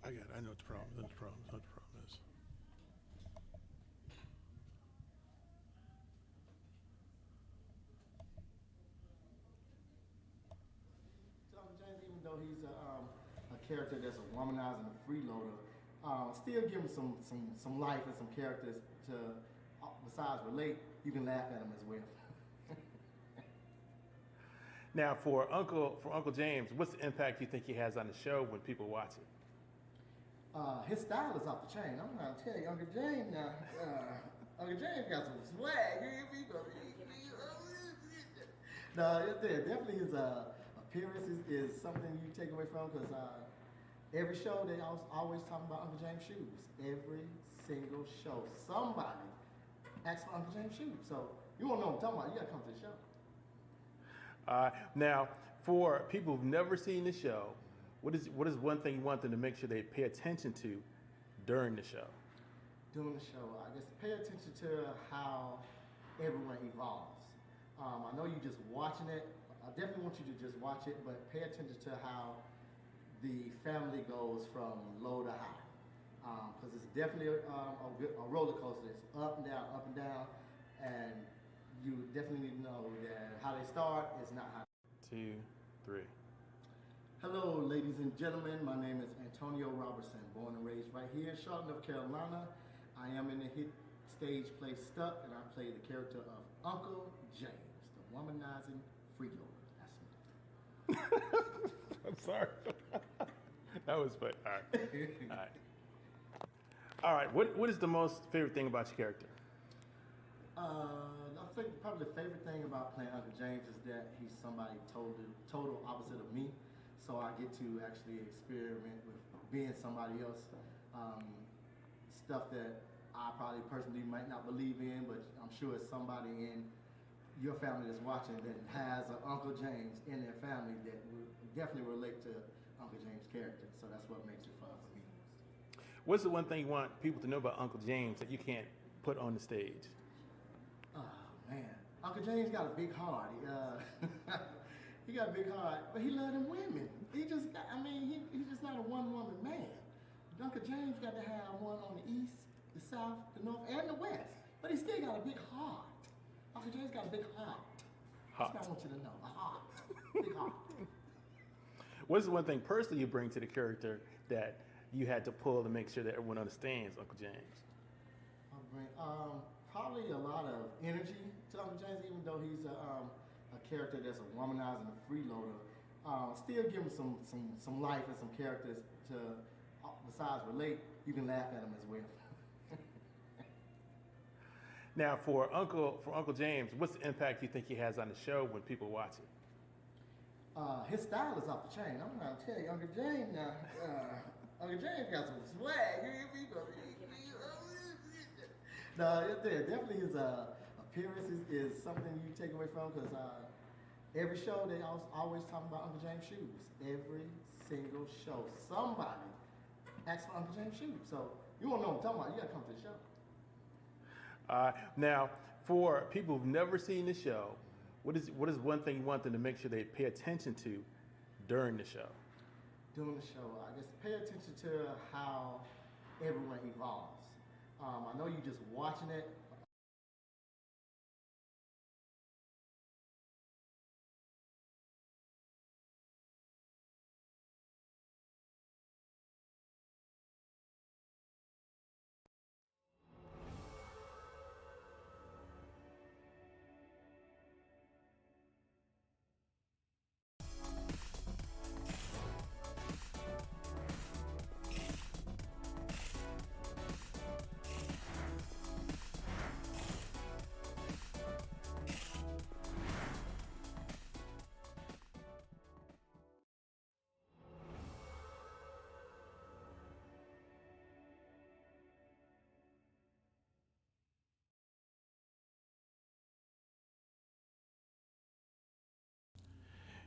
I got it. I know what the problem. I know what the problem. I know what the problem is. Uncle James, even though he's a character that's a womanizer and a freeloader, still give him some life and some characters to, besides relate, you can laugh at him as well. Now, for Uncle James, what's the impact you think he has on the show when people watch it? His style is off the chain. I'm gonna tell you, Uncle James now. Uncle James got some swag. No, there definitely his appearance is something you take away from because every show they always talking about Uncle James shoes. Every single show, somebody asks for Uncle James shoes. So you won't know what I'm talking about. You gotta come to the show. Now, for people who've never seen the show, what is one thing you want them to make sure they pay attention to during the show? During the show, I guess pay attention to how everyone evolves. I know you're just watching it. I definitely want you to just watch it, but pay attention to how the family goes from low to high. Because it's definitely a roller coaster. It's up and down, and you definitely need to know that how they start is not how. 2, 3. Hello, ladies and gentlemen. My name is Antonio Robertson, born and raised right here in Charlotte, North Carolina. I am in the hit stage play Stuck, and I play the character of Uncle James, the womanizing freeloader. That's me. I'm sorry. That was fun. All right. All right. What is the most favorite thing about your character? I think probably the favorite thing about playing Uncle James is that he's somebody total opposite of me. So I get to actually experiment with being somebody else. Stuff that I probably personally might not believe in, but I'm sure it's somebody in your family that's watching that has an Uncle James in their family that would definitely relate to Uncle James' character. So that's what makes it fun for me. What's the one thing you want people to know about Uncle James that you can't put on the stage? Oh man, Uncle James got a big heart. He got a big heart, but he loved them women. He's just not a one-woman man. Uncle James got to have one on the east, the south, the north, and the west. But he still got a big heart. Uncle James got a big heart. That's what I want you to know. A heart. Big heart. What's the one thing personally you bring to the character that you had to pull to make sure that everyone understands Uncle James? I bring probably a lot of energy to Uncle James, even though he's a character that's a womanizer and a freeloader. Still give him some life and some characters to, besides relate, you can laugh at him as well. Now, for Uncle James, what's the impact you think he has on the show when people watch it? His style is off the chain. I'm gonna tell you, Uncle James now. Uncle James got some swag. No, there definitely his appearance is something you take away from because every show they always talking about Uncle James shoes. Every single show, somebody asks for Uncle James shoes. So you won't know what I'm talking about. You gotta come to the show. Now, for people who've never seen the show, what is one thing you want them to make sure they pay attention to during the show? During the show, I guess pay attention to how everyone evolves. I know you're just watching it.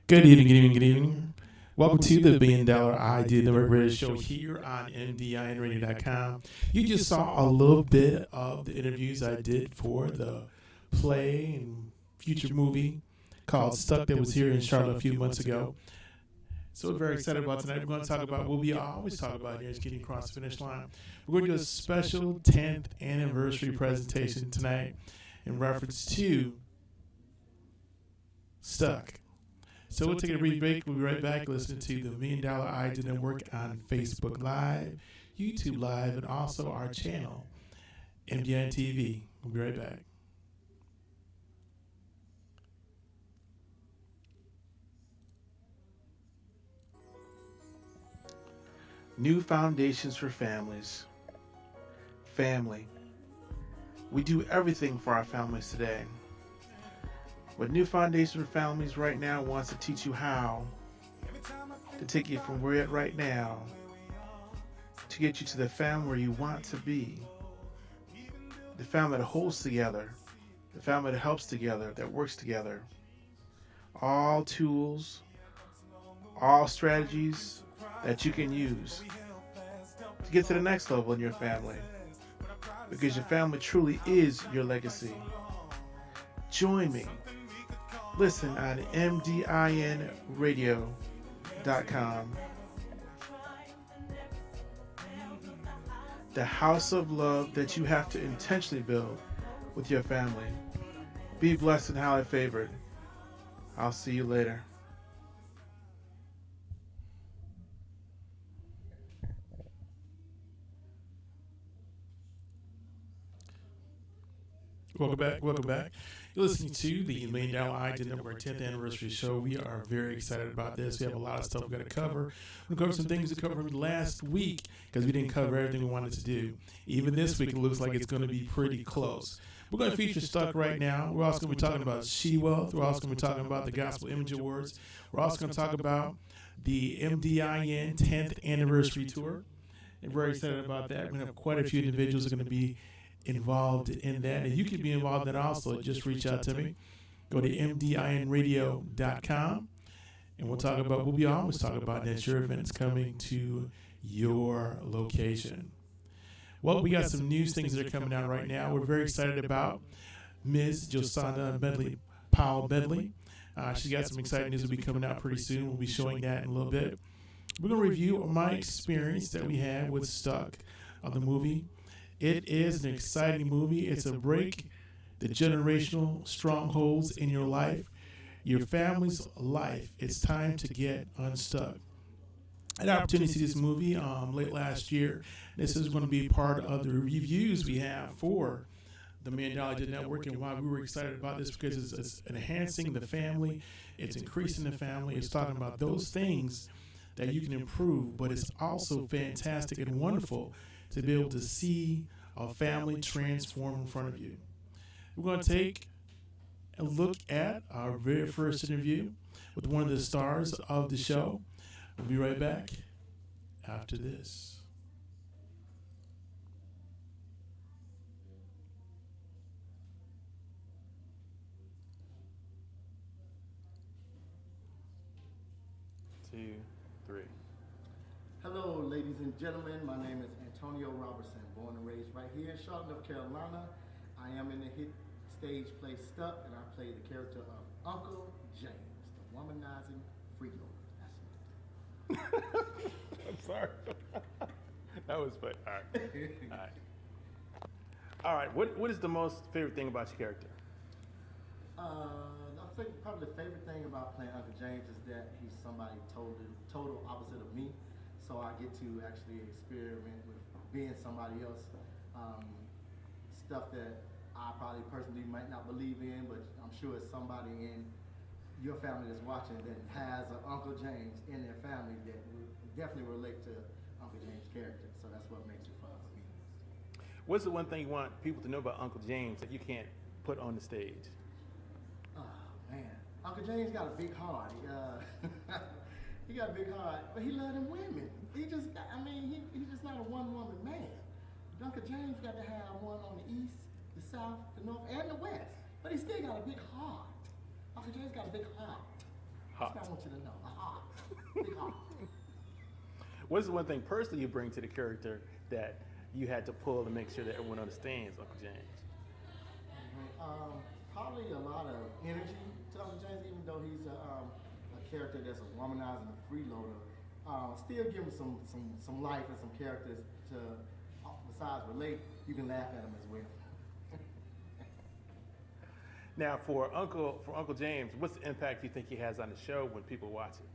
Good evening, good evening, good evening. Welcome to the $1 Billion Idea Network Radio Show here on MDINradio.com. You just saw a little bit of the interviews I did for the play and future movie called Stuck that was here in Charlotte a few months ago. So we're very excited about tonight. We're going to talk about what we always talk about here is getting across the finish line. We're going to do a special 10th anniversary presentation tonight in reference to Stuck. So we'll take a brief break. We'll be right back listening to the $1 Million ID Network on Facebook Live, YouTube Live, and also our channel, MDIN TV. We'll be right back. New foundations for families. Family. We do everything for our families today. But New Foundation for Families right now wants to teach you how to take you from where you're at right now to get you to the family where you want to be. The family that holds together, the family that helps together, that works together. All tools, all strategies that you can use to get to the next level in your family. Because your family truly is your legacy. Join me. Listen on MDINradio.com. The house of love that you have to intentionally build with your family. Be blessed and highly favored. I'll see you later. Welcome back. Welcome back. You're listening to the $1 Million ID Network 10th anniversary show. We are very excited about this. We have a lot of stuff we've got to cover. We'll cover some things we covered last week because we didn't cover everything we wanted to do. Even this week, it looks like it's going to be pretty close. We're going to feature Stuck right now. We're also going to be talking about She-Wealth. We're also going to be talking about the Gospel Image Awards. We're also going to talk about the MDIN 10th anniversary tour. And we're very excited about that. We're going to have quite a few individuals who are going to be involved in that, and you can be involved in that also. Just reach out to me. Go to MDINradio.com, and we'll talk about what we always talk about, and that's your events coming to your location. Well, we got some news things that are coming out right now. We're very excited about Ms. Josanna Medley, Powell Medley. She's got some exciting news that will be coming out pretty soon. We'll be showing that in a little bit. We're going to review my experience that we had with Stuck on the movie. It is an exciting movie. It's a break the generational strongholds in your life, your family's life. It's time to get unstuck. I had an opportunity to see this movie late last year. This is going to be part of the reviews we have for the $1 Million ID Network, and why we were excited about this because it's enhancing the family, it's increasing the family, it's talking about those things that you can improve, but it's also fantastic and wonderful to be able to see a family transform in front of you. We're going to take a look at our very first interview with one of the stars of the show. We'll be right back after this. Two, three. Hello, ladies and gentlemen. My name is Antonio Robertson, born and raised right here in Charlotte, North Carolina. I am in the hit stage play Stuck, and I play the character of Uncle James, the womanizing freeloader. That's me. I'm sorry. That was fun. All right. All right. All right. What is the most favorite thing about your character? I think probably the favorite thing about playing Uncle James is that he's somebody total opposite of me. So I get to actually experiment with being somebody else. Stuff that I probably personally might not believe in, but I'm sure it's somebody in your family that's watching that has an Uncle James in their family that would definitely relate to Uncle James' character. So that's what makes it fun for me. What's the one thing you want people to know about Uncle James that you can't put on the stage? Oh man, Uncle James got a big heart. He got a big heart, but he loved them women. He's just not a one-woman man. Uncle James got to have one on the east, the south, the north, and the west. But he still got a big heart. Uncle James got a big heart. That's what I want you to know. A heart. Big heart. What's the one thing personally you bring to the character that you had to pull to make sure that everyone understands Uncle James? Probably a lot of energy to Uncle James, even though he's a character that's a womanizer and a freeloader, still give him some life and some characters to, besides relate, you can laugh at him as well. Now, for Uncle James, what's the impact you think he has on the show when people watch it?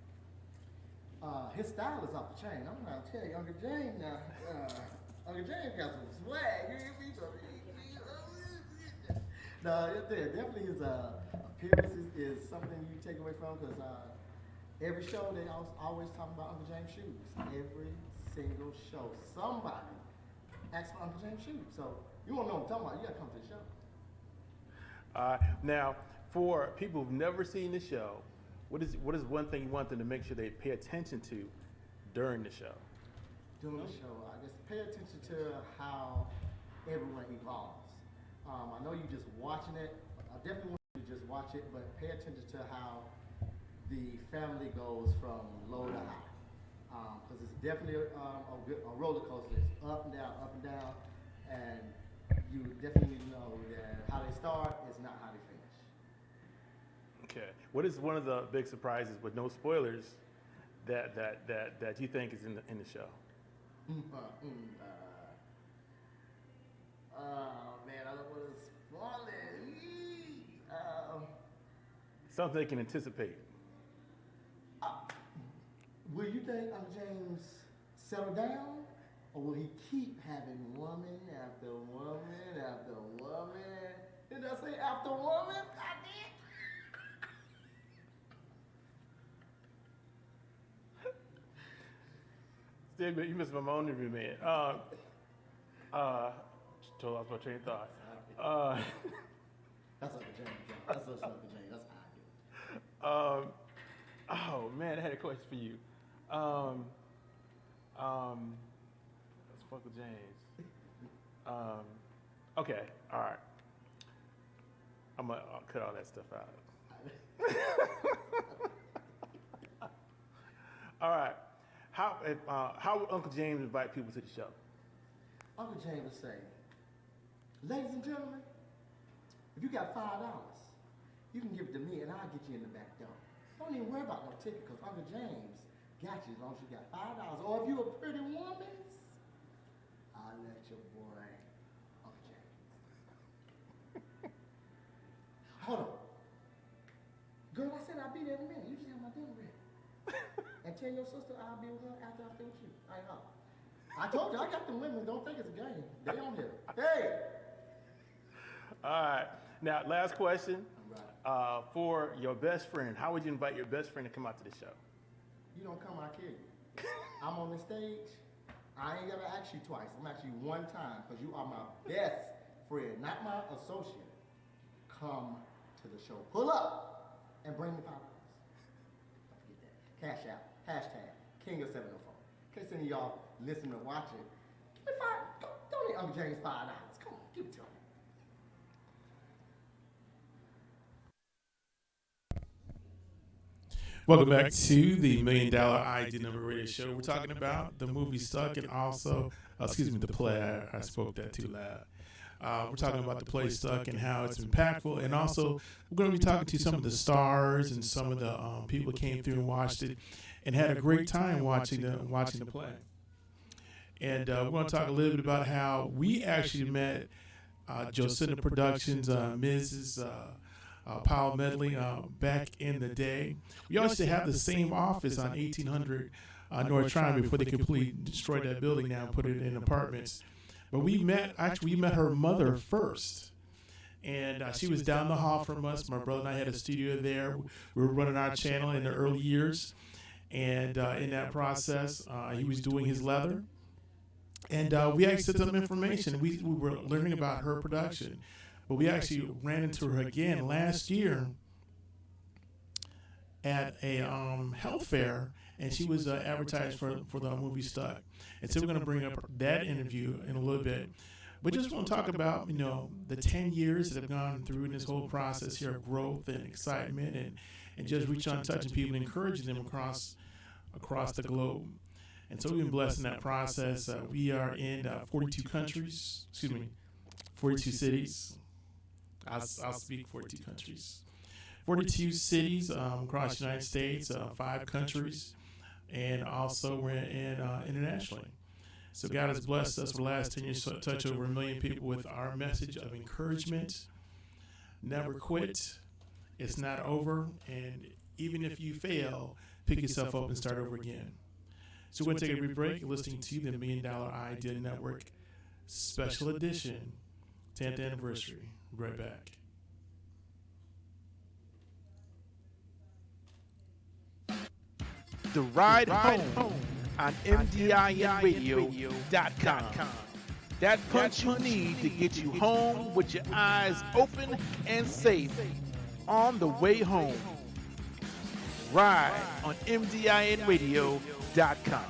His style is off the chain. I'm gonna tell you, Uncle James now. Uncle James got some swag. No, there definitely his appearance is something you take away from, because every show they always talking about Uncle James shoes. Every single show, somebody asks for Uncle James shoes. So you won't know what I'm talking about. You gotta come to the show. Now, for people who've never seen the show, what is one thing you want them to make sure they pay attention to during the show? During the show, I guess pay attention to how everyone evolves. I know you're just watching it. I definitely want you to just watch it, but pay attention to how the family goes from low to high. Because it's definitely a roller coaster. It's up and down, and you definitely need to know that how they start is not how they finish. Okay. What is one of the big surprises, with no spoilers, that you think is in the show? Man, I don't want to spoil it. Something they can anticipate. Will you think Uncle James settle down, or will he keep having woman after woman after woman? Did I say after woman? I did. Still, you missed my own interview, man. Told off my train of thought. That's Uncle James. That's Uncle James. That's how I do. Oh man, I had a question for you. That's Uncle James. Okay, all right. I'll cut all that stuff out. All right. How would Uncle James invite people to the show? Uncle James would say, ladies and gentlemen, if you got $5, you can give it to me and I'll get you in the back door. Don't even worry about no ticket, because Uncle James got you as long as you got $5. Or if you a pretty woman, I'll let your boy, Uncle James. Hold on. Girl, I said I'll be there in a minute. You just have my dinner ready. And tell your sister I'll be with her after I finish you. I told you, I got them women. Don't think it's a game. They on here. Hey! All right. Now, last question. Right. For your best friend, how would you invite your best friend to come out to the show? You don't come, I kill you. I'm on the stage. I ain't gotta ask you twice. I'm actually one time, because you are my best friend, not my associate. Come to the show. Pull up and bring me $5. Don't forget that. Cash out. Hashtag King of 704. In case any of y'all listening or watching, give me $5. Donate Uncle James $5. Come on, give it to him. Welcome back to the $1 Million ID Number Radio Show. We're talking about the movie Stuck, and also, the play. I spoke that too loud. We're talking about the play Stuck and how it's impactful, and also we're going to be talking to some of the stars and some of the people who came through and watched it and had a great time watching the play. And we're going to talk a little bit about how we actually met Jocinda Productions, Mrs. Powell Medley back in the day. We used to have the same office on 1800 North Tryon before they completely destroyed that building now and put it in apartments. But we met her mother first. And she was down the hall from us. My brother and I had a studio there. We were running our channel in the early years. And in that process, he was doing his leather. And we actually sent them information. We were learning about her production. But we actually ran into her again last year at a health fair, and she was advertised for the movie Stuck. And so we're going to bring up that interview in a little bit. But just want to talk about, the 10 years that have gone through in this whole process here of growth and excitement, and just reaching out and touching people and encouraging them across the globe. And so we've been blessed in that process. We are in 42 cities. I'll speak 42 countries. 42 cities across the United States, 5 countries, and also we're in internationally. So God has blessed us for the last 10 years to touch over 1 million people with our message of encouragement. Never quit. It's not over. And even if you fail, pick yourself up and start over again. So we're going to take a brief break. You're listening to the $1 Million Idea Network Special Edition 10th Anniversary. Be right back. The Ride Home on MDINradio.com. That punch you need to get you home with your eyes open and safe on the way home. Ride on MDINradio.com.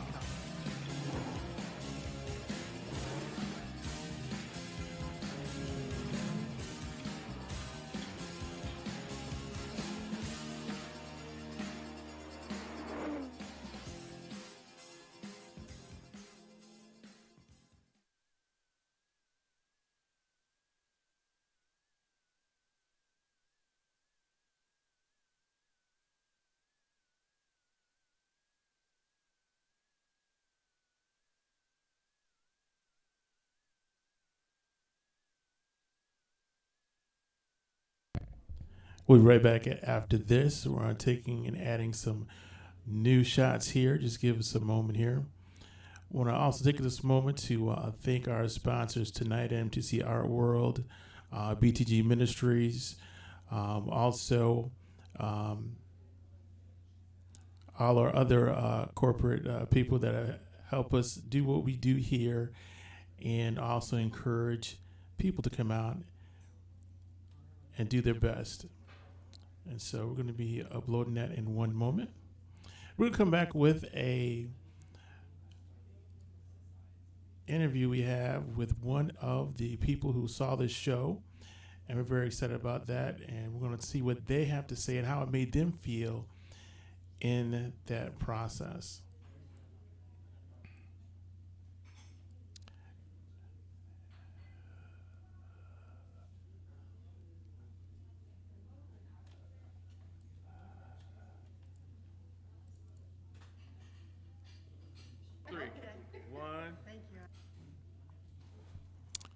We'll be right back after this. We're taking and adding some new shots here. Just give us a moment here. I want to also take this moment to thank our sponsors tonight, MTC Art World, BTG Ministries, also all our other corporate people that help us do what we do here, and also encourage people to come out and do their best. And so we're going to be uploading that in one moment. We're going to come back with a interview we have with one of the people who saw this show, and we're very excited about that. And we're going to see what they have to say and how it made them feel in that process.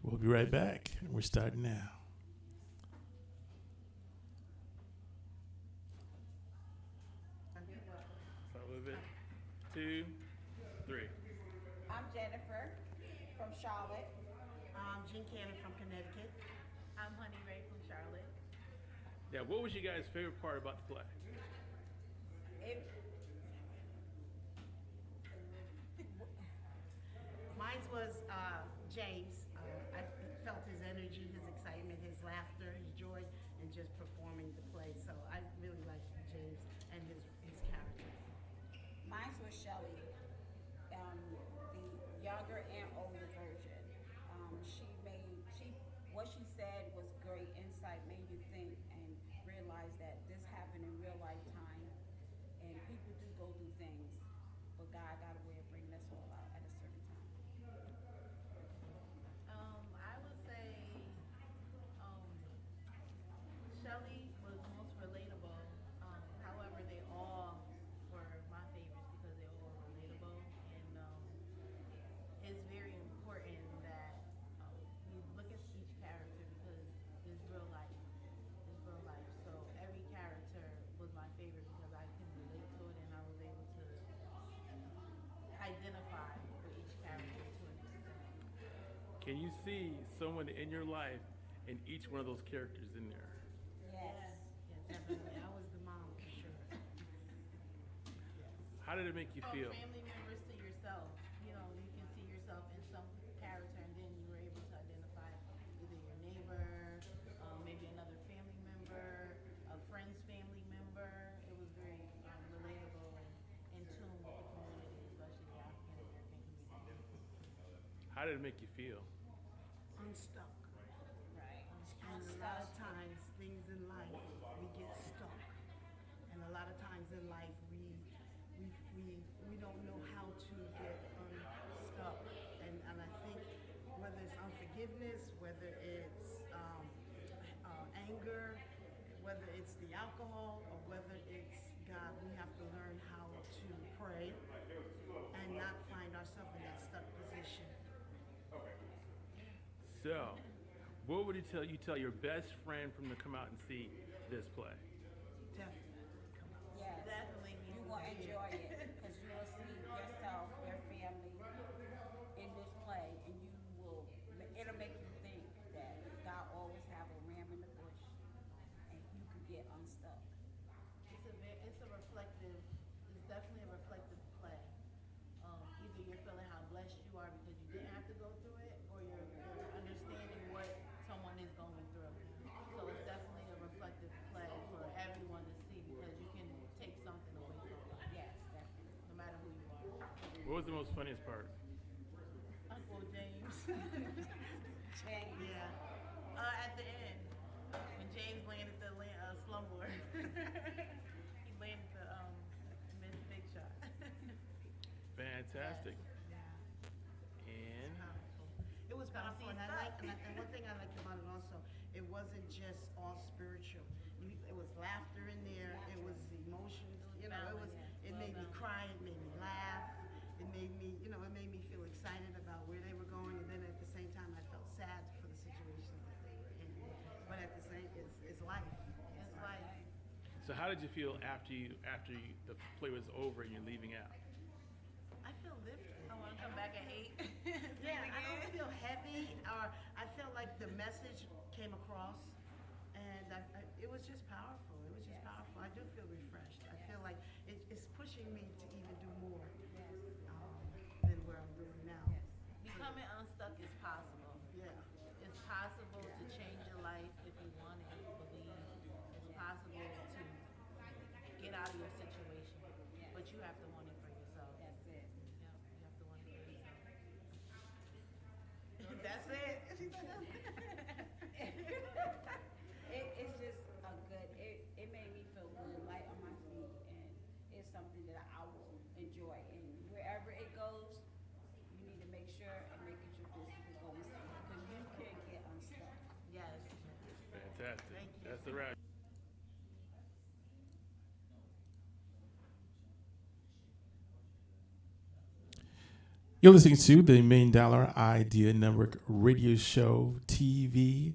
We'll be right back. We're starting now. 2, 3. I'm Jennifer from Charlotte. I'm Jean Cannon from Connecticut. I'm Honey Ray from Charlotte. Yeah, what was your guys' favorite part about the play? It, Mine was James. I felt his energy, his excitement, his laughter, his joy, and just performing the play. So I really liked James and his character. mine was Shelley, the younger and older version. What she said was great insight, made you think and realize that this happened in real lifetime, and people do go through things, but God got a way of bringing us all out at a certain time. I would say Shelly was most relatable. However, they all were my favorites because they all were relatable, and it's very important that we look at each character because it's real life. It's real life. So every character was my favorite because I can relate to it and I was able to identify with each character to an extent. Can you see someone in your life in each one of those characters in there? Yes. Yeah, definitely. I was the mom for sure. How did it make you From feel? family members to yourself, you know, you can see yourself in some character, and then you were able to identify either your neighbor, maybe another family member, a friend's family member. It was very relatable and in tune with the community, especially the African American community. How did it make you feel? Unstuck. Right. And a lot of times, things in life, we get stuck. And a lot of times in life, we don't know how to get unstuck. And I think whether it's unforgiveness, whether it's anger, whether it's the alcohol or whether it's God, we have to learn how to pray and not find ourselves in that stuck position. So, what would you tell your best friend from to come out and see this play? Definitely. Come on. Yes. Definitely need You to will see it. enjoy it because you will see yourself, your family in this play, and it'll make you think that God always have a ram in the bush, and you can get unstuck. It's a reflective. It's definitely a reflective play. Either you're feeling how blessed you are because you didn't have to go through it, or you're understanding what someone is going through. So it's definitely a reflective play for everyone to see because you can take something away from it, Yes, definitely. no matter who you are. What was the most funniest part? Uncle James. Change. Yeah. At the end, when James landed the slumlord, he landed the missed big shot. Fantastic. Yeah. And Powerful. It was Come powerful, see and one thing I liked about it also, it wasn't just all spiritual. It was laughter in there. It was emotions. You know, it made me cry. It made me laugh. It made me, it made me feel excited about where they were going, and then at the same time, I felt sad for the situations that they were in. But at the same, it's life. It's like so, how did you feel after the play was over and you're leaving out? I feel lifted. I want to come back at 8. Yeah, I don't feel heavy, or I feel like the message came across, and it was just powerful. It was just powerful. I do feel refreshed. I feel like it's pushing me to even do more than where I'm doing now. Becoming unstuck is possible. Yeah. It's possible to change your life if you want it, believe. It's possible to get out of your situation, but you have to want it for yourself. That's it. Yep, you have to want it for yourself. That's it. She said that's it. It's just it made me feel good, light on my feet, and it's something that I will enjoy. And wherever it goes, you need to make sure and make it your business to go and see it because you can get unstuck. Yes. Fantastic. Thank you. That's the right. You're listening to the Million Dollar Idea Network radio show, TV,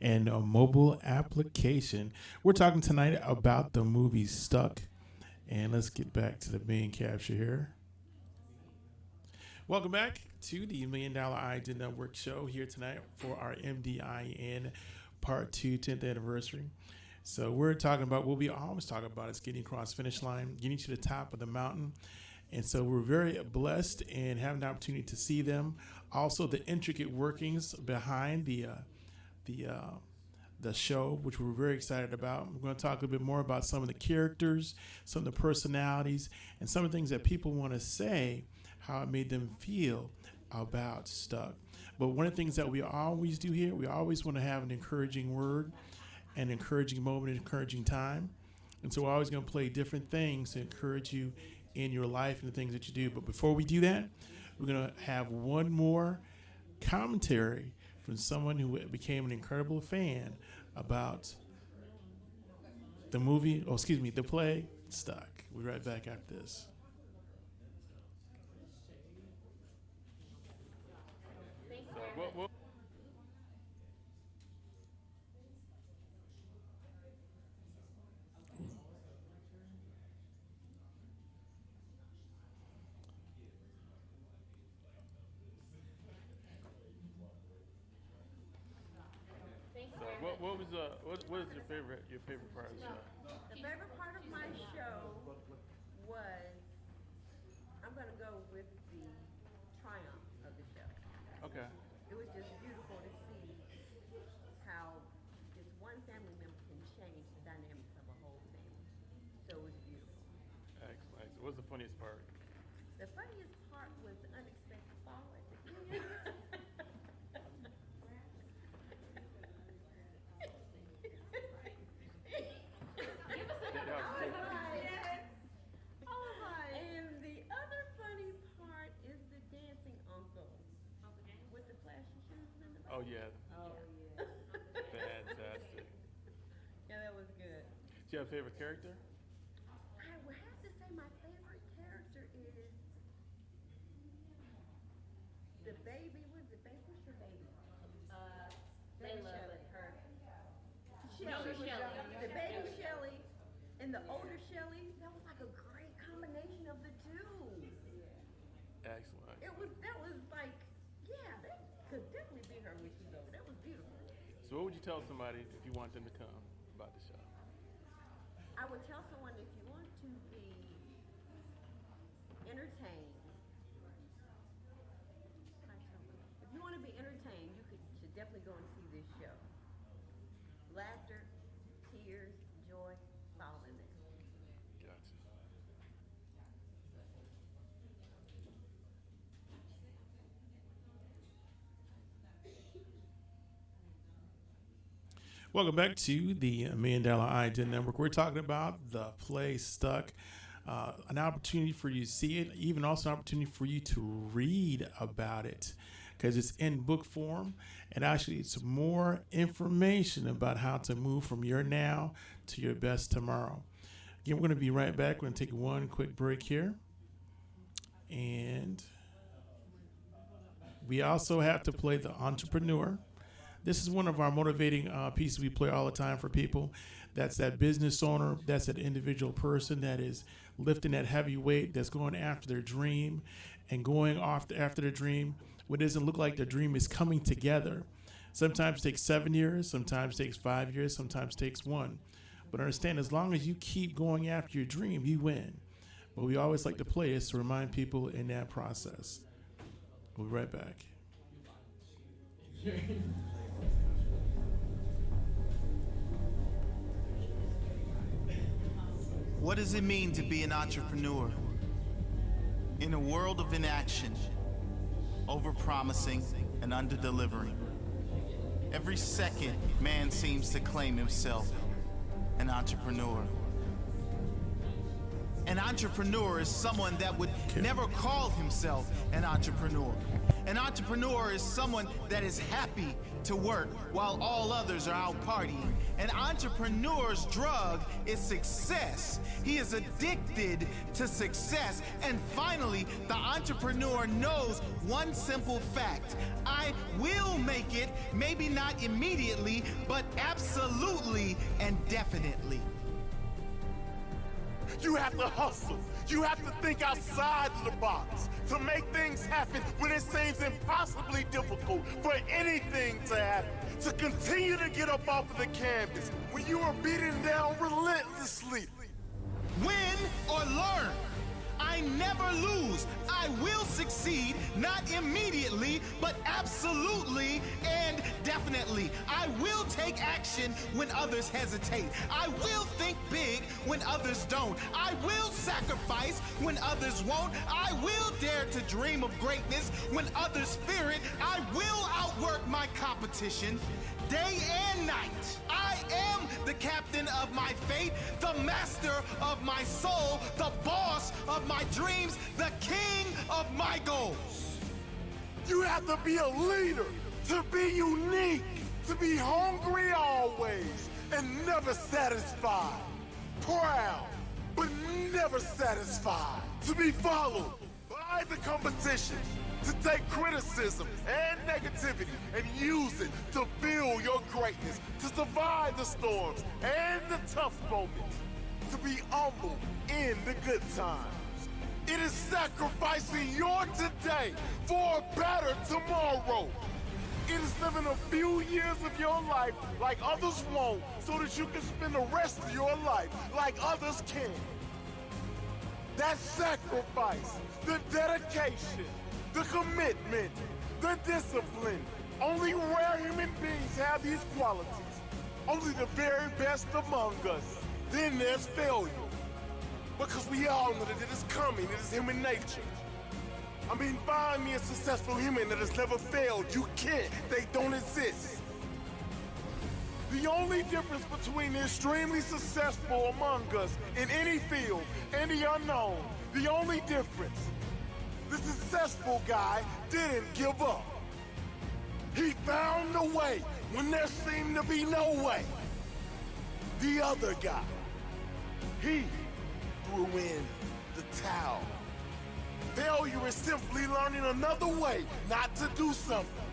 and a mobile application. We're talking tonight about the movie Stuck. And let's get back to the main capture here. Welcome back to the Million Dollar Idea Network show here tonight for our MDIN Part 2 10th anniversary. So we're talking about what we always talk about is getting across the finish line, getting to the top of the mountain. And so we're very blessed and having the opportunity to see them. Also, the intricate workings behind the show, which we're very excited about. We're going to talk a bit more about some of the characters, some of the personalities, and some of the things that people want to say, how it made them feel about Stuck. But one of the things that we always do here, we always want to have an encouraging word, an encouraging moment, an encouraging time. And so we're always going to play different things to encourage you in your life and the things that you do. But before we do that, we're going to have one more commentary from someone who became an incredible fan about the the play Stuck. We'll be right back after this. What what is your favorite part of the show? The favorite part of my show was, I'm going to go with the triumph of the show. Okay. It was just beautiful to see how just one family member can change the dynamics of a whole family. So it was beautiful. Excellent. What's the funniest part? The funniest part was the unexpected fall at the end. And the other funny part is the dancing uncle with the flashy shoes in the back. Oh yeah. Oh, yeah. Fantastic. Yeah, that was good. you have a favorite character? I would have to say my favorite character is the baby. Was it baby? What's your baby? Layla, Shelley. but her. Shelley. The baby Shelley and the older Shelley. That was like a great combination of the two. Excellent. That was like, yeah, that could definitely be her when she's over. That was beautiful. So what would you tell somebody if you want them to come about the show? I would tell someone if you want to be entertained, if you want to be entertained, should definitely go and see this show. Laughter, tears, joy, all in there. Gotcha. Welcome back to the $1 Million Idea Network. We're talking about the play Stuck. An opportunity for you to see it, even also an opportunity for you to read about it because it's in book form. And actually, it's more information about how to move from your now to your best tomorrow. Again, we're going to be right back. We're going to take one quick break here. And we also have to play the entrepreneur. This is one of our motivating pieces we play all the time for people. That's that business owner, that's that individual person that is lifting that heavy weight, that's going after their dream and going off after their dream when it doesn't look like their dream is coming together. Sometimes it takes 7 years, sometimes it takes 5 years, sometimes it takes 1. But understand, as long as you keep going after your dream, you win. But we always like to play is to remind people in that process. We'll be right back. What does it mean to be an entrepreneur? In a world of inaction, overpromising and underdelivering. Every second, man seems to claim himself an entrepreneur. An entrepreneur is someone that would never call himself an entrepreneur. An entrepreneur is someone that is happy to work while all others are out partying. An entrepreneur's drug is success. He is addicted to success. And finally, the entrepreneur knows one simple fact. I will make it, maybe not immediately, but absolutely and definitely. You have to hustle. You have to think outside of the box to make things happen when it seems impossibly difficult for anything to happen. To continue to get up off of the canvas when you are beaten down relentlessly. Win or learn. I never lose. I will succeed, not immediately, but absolutely and definitely. I will take action when others hesitate. I will think big when others don't. I will sacrifice when others won't. I will dare to dream of greatness when others fear it. I will outwork my competition day and night. I am the captain of my fate, the master of my soul, the boss of my dreams, the king of my goals. You have to be a leader, to be unique, to be hungry always, and never satisfied. Proud, but never satisfied. To be followed by the competition. To take criticism and negativity and use it to fuel your greatness, to survive the storms and the tough moments, to be humble in the good times. It is sacrificing your today for a better tomorrow. It is living a few years of your life like others won't so that you can spend the rest of your life like others can. That sacrifice, the dedication, the commitment, the discipline. Only rare human beings have these qualities. Only the very best among us. Then there's failure. Because we all know that it is coming, it is human nature. I mean, find me a successful human that has never failed. You can't, they don't exist. The only difference between the extremely successful among us in any field and the unknown, the only difference, the successful guy didn't give up. He found a way when there seemed to be no way. The other guy, He threw in the towel. Failure is simply learning another way not to do something.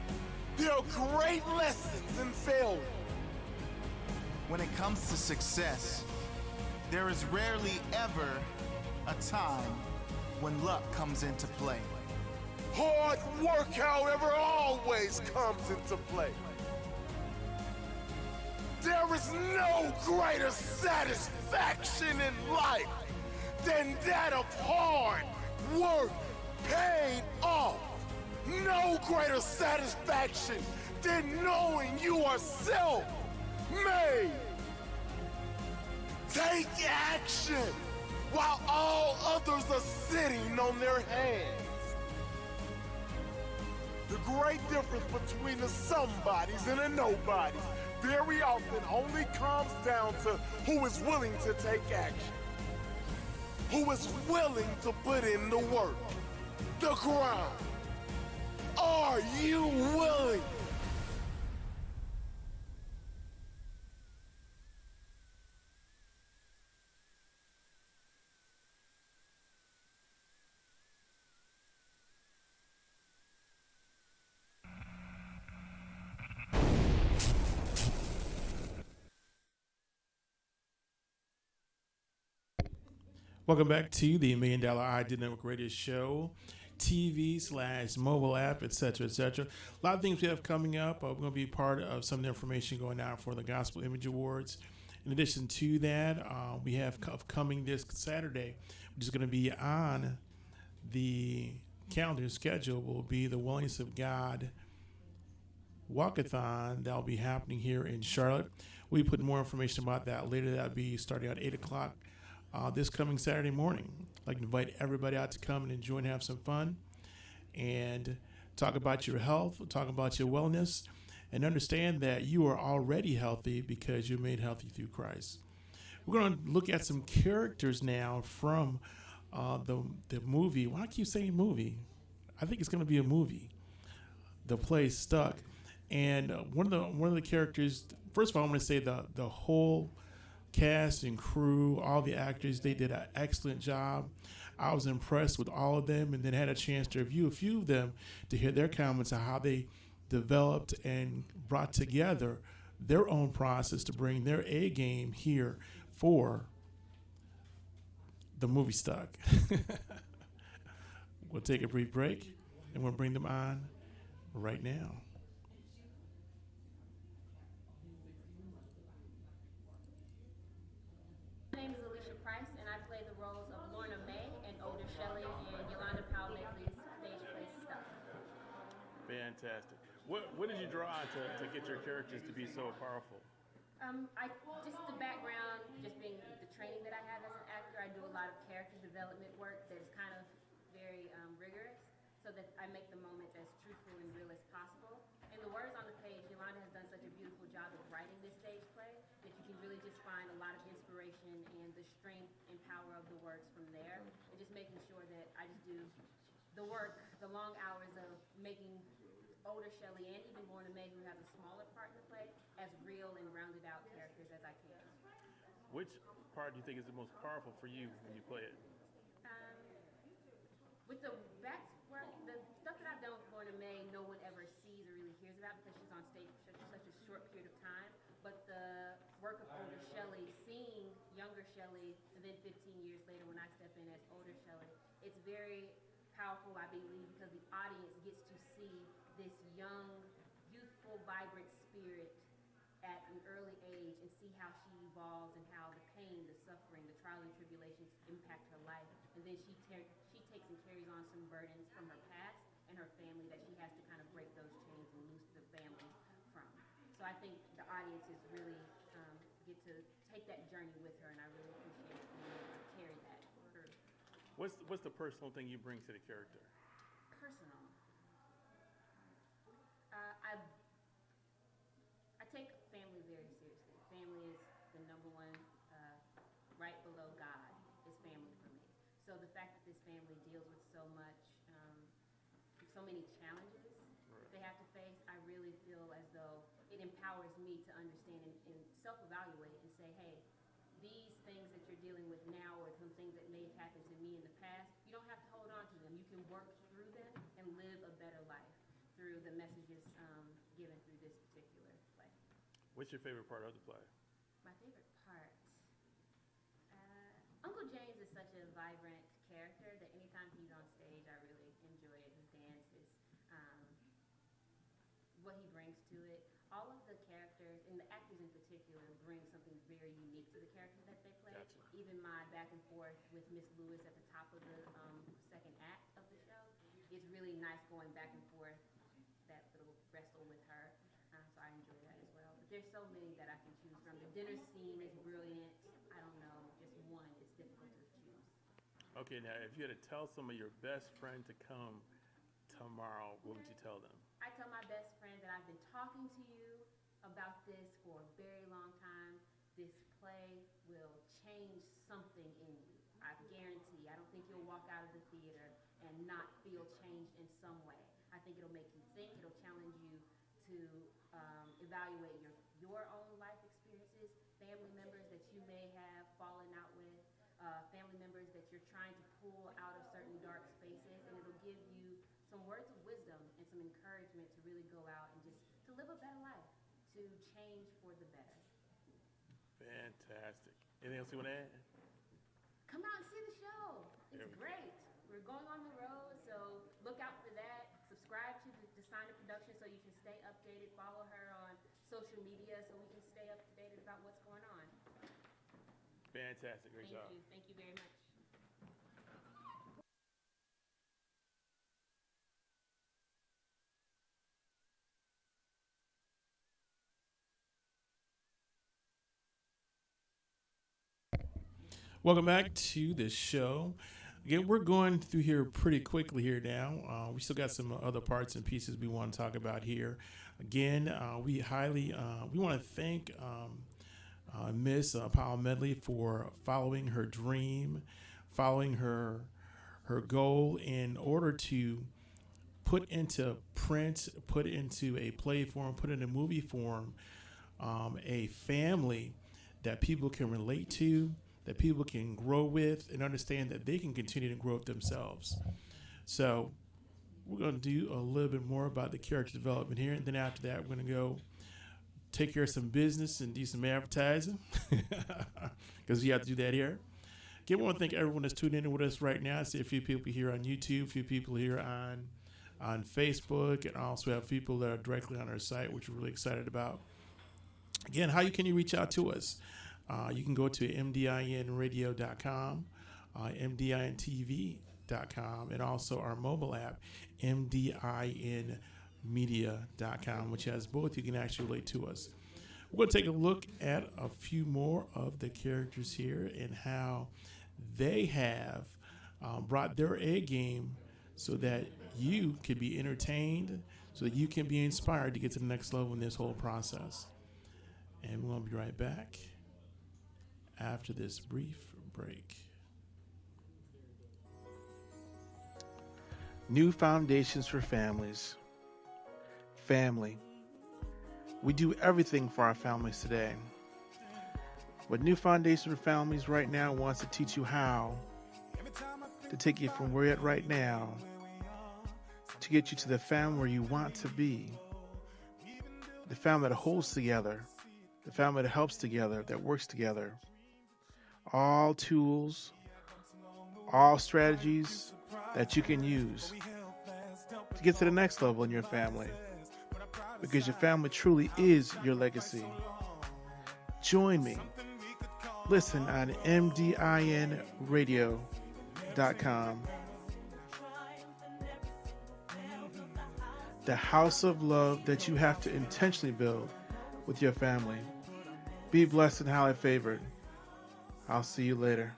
There are great lessons in failure. When it comes to success, there is rarely ever a time when luck comes into play. Hard work, however, always comes into play. There is no greater satisfaction in life than that of hard work paying off. No greater satisfaction than knowing you are self-made. Take action while all others are sitting on their hands. The great difference between the somebodies and the nobodies very often only comes down to who is willing to take action, who is willing to put in the work, the grind. Are you willing? Welcome back to the $1 Million ID Network Radio Show, TV/mobile app, etc., etc. A lot of things we have coming up. We're going to be part of some of the information going out for the Gospel Image Awards. In addition to that, we have coming this Saturday, which is going to be on the calendar schedule, will be the Wellness of God Walkathon. That'll be happening here in Charlotte. We'll be putting more information about that later. That'll be starting at 8 o'clock. This coming Saturday morning. I'd like to invite everybody out to come and enjoy and have some fun and talk about your health, talk about your wellness, and understand that you are already healthy because you're made healthy through Christ. We're going to look at some characters now from the movie. Why do I keep saying movie? I think it's going to be a movie. The play Stuck. And one of the characters, first of all, I'm going to say the whole cast and crew, all the actors, they did an excellent job. I was impressed with all of them, and then had a chance to review a few of them to hear their comments on how they developed and brought together their own process to bring their A game here for the movie Stuck. We'll take a brief break, and we'll bring them on right now. My name is Alicia Price, and I play the roles of Lorna May and Older Shelley in Yolanda Powell Neckley's stage play Stuck. Fantastic. What did you draw on to get your characters to be so powerful? I just the background, just being the training that I have as an actor, I do a lot of character development work that is kind of very rigorous, so that I make the moments as truthful and real as possible. And the words on the page, Yolanda has done such a beautiful job of writing this stage play that you can really just find a lot of inspiration and the strength and power of the words from there, and just making sure that I just do the work, the long hours of making Older Shelley and even Lorna May, who has a smaller part in the play, as real and rounded out characters as I can. Which part do you think is the most powerful for you when you play it? With the back work, the stuff that I've done with Lorna May, no one ever sees or really hears about because she's on stage for such a short period of time. But the work of Older Shelley, seeing younger Shelley, and then 15 years later when I step in as Older Shelley, it's very powerful, I believe, because the audience gets to see this young, youthful, vibrant spirit at an early age and see how she evolves and how the pain, the suffering, the trial and tribulations impact her life. And then she takes and carries on some burdens from her past and her family that she has to kind of break those chains and loose the family from. So I think the audiences really get to take that journey with her, and I really appreciate being able to carry that through. What's the personal thing you bring to the character? Personal. I take family very seriously. Family is the number one, right below God is family for me. So the fact that this family deals with so many challenges that they have to face, I really feel as though it empowers me to understand and self-evaluate and say, hey, these things that you're dealing with now or some things that may have happened to me in the past, you don't have to hold on to them. You can work through them and live a better life through the messages given through this particular play. What's your favorite part of the play? My favorite part. Uncle James is such a vibrant character that anytime he's on stage, I really enjoy it. His dance, what he brings to it. All of the characters, and the actors in particular, bring something very unique to the character that they play. Gotcha. Even my back and forth with Miss Lewis at the top of the second act of the show, it's really nice going back and forth, that little wrestle with her. So I enjoy that as well. But there's so many that I can choose from. The dinner scene is brilliant. I don't know, just one. It's difficult to choose. Okay, now if you had to tell some of your best friend to come tomorrow, what would you tell them? I tell my best friend that I've been talking to you about this for a very long time. This play will change something in you. I guarantee. I don't think you'll walk out of the theater and not feel changed in some way. I think it'll make you think. It'll challenge you to evaluate your own life experiences, family members that you may have fallen out with, family members that you're trying to pull out of certain dark spaces, and it'll give you some words of wisdom and some encouragement to really go out and just to live a better life, to change for the better. Fantastic. Anything else you want to add? Come out and see the show. It's great. We're going on the road, so look out for that. Subscribe to the Designer Production so you can stay updated. Follow her on social media so we can stay up to date about what's going on. Fantastic. Great job. Thank you. Thank you very much. Welcome back to the show. Again, we're going through here pretty quickly here now. We still got some other parts and pieces we want to talk about here. Again, we want to thank Miss Paula Medley for following her dream, following her goal in order to put into print, put into a play form, put in a movie form, a family that people can relate to, that people can grow with, and understand that they can continue to grow with themselves. So we're going to do a little bit more about the character development here, and then after that, we're going to go take care of some business and do some advertising, because we have to do that here. Again, I want to thank everyone that's tuning in with us right now. I see a few people here on YouTube, a few people here on Facebook, and also have people that are directly on our site, which we're really excited about. Again, how can you reach out to us? You can go to MDINradio.com, MDINTV.com, and also our mobile app, MDINmedia.com, which has both. You can actually relate to us. We're going to take a look at a few more of the characters here and how they have brought their A game so that you can be entertained, so that you can be inspired to get to the next level in this whole process. And we're going to be right back after this brief break. New foundations for families. Family. We do everything for our families today. But New Foundation for Families right now wants to teach you how to take you from where you're at right now to get you to the family where you want to be. The family that holds together. The family that helps together, that works together. All tools, all strategies that you can use to get to the next level in your family, because your family truly is your legacy. Join me. Listen on MDINradio.com. The house of love that you have to intentionally build with your family. Be blessed and highly favored. I'll see you later.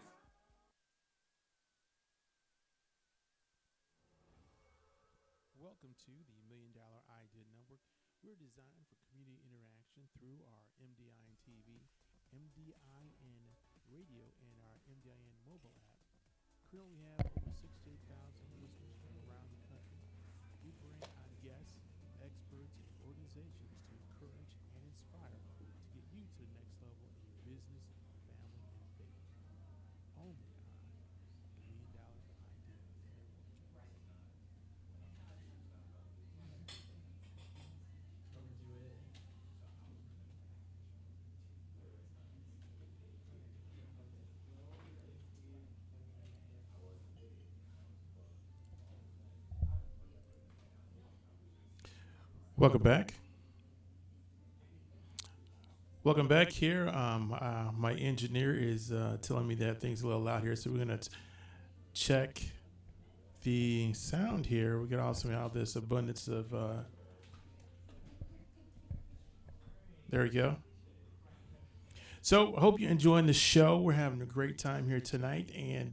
Welcome to the $1 Million Idea Network. We're designed for community interaction through our MDIN TV, MDIN Radio, and our MDIN mobile app. Currently, we have over 68,000 listeners from around the country. We bring on guests, experts, and organizations to encourage and inspire to get you to the next level in your business, family, and Welcome back. Welcome back here. My engineer is telling me that things are a little loud here, so we're gonna check the sound here. We can also have this abundance of. There we go. So, I hope you're enjoying the show. We're having a great time here tonight, and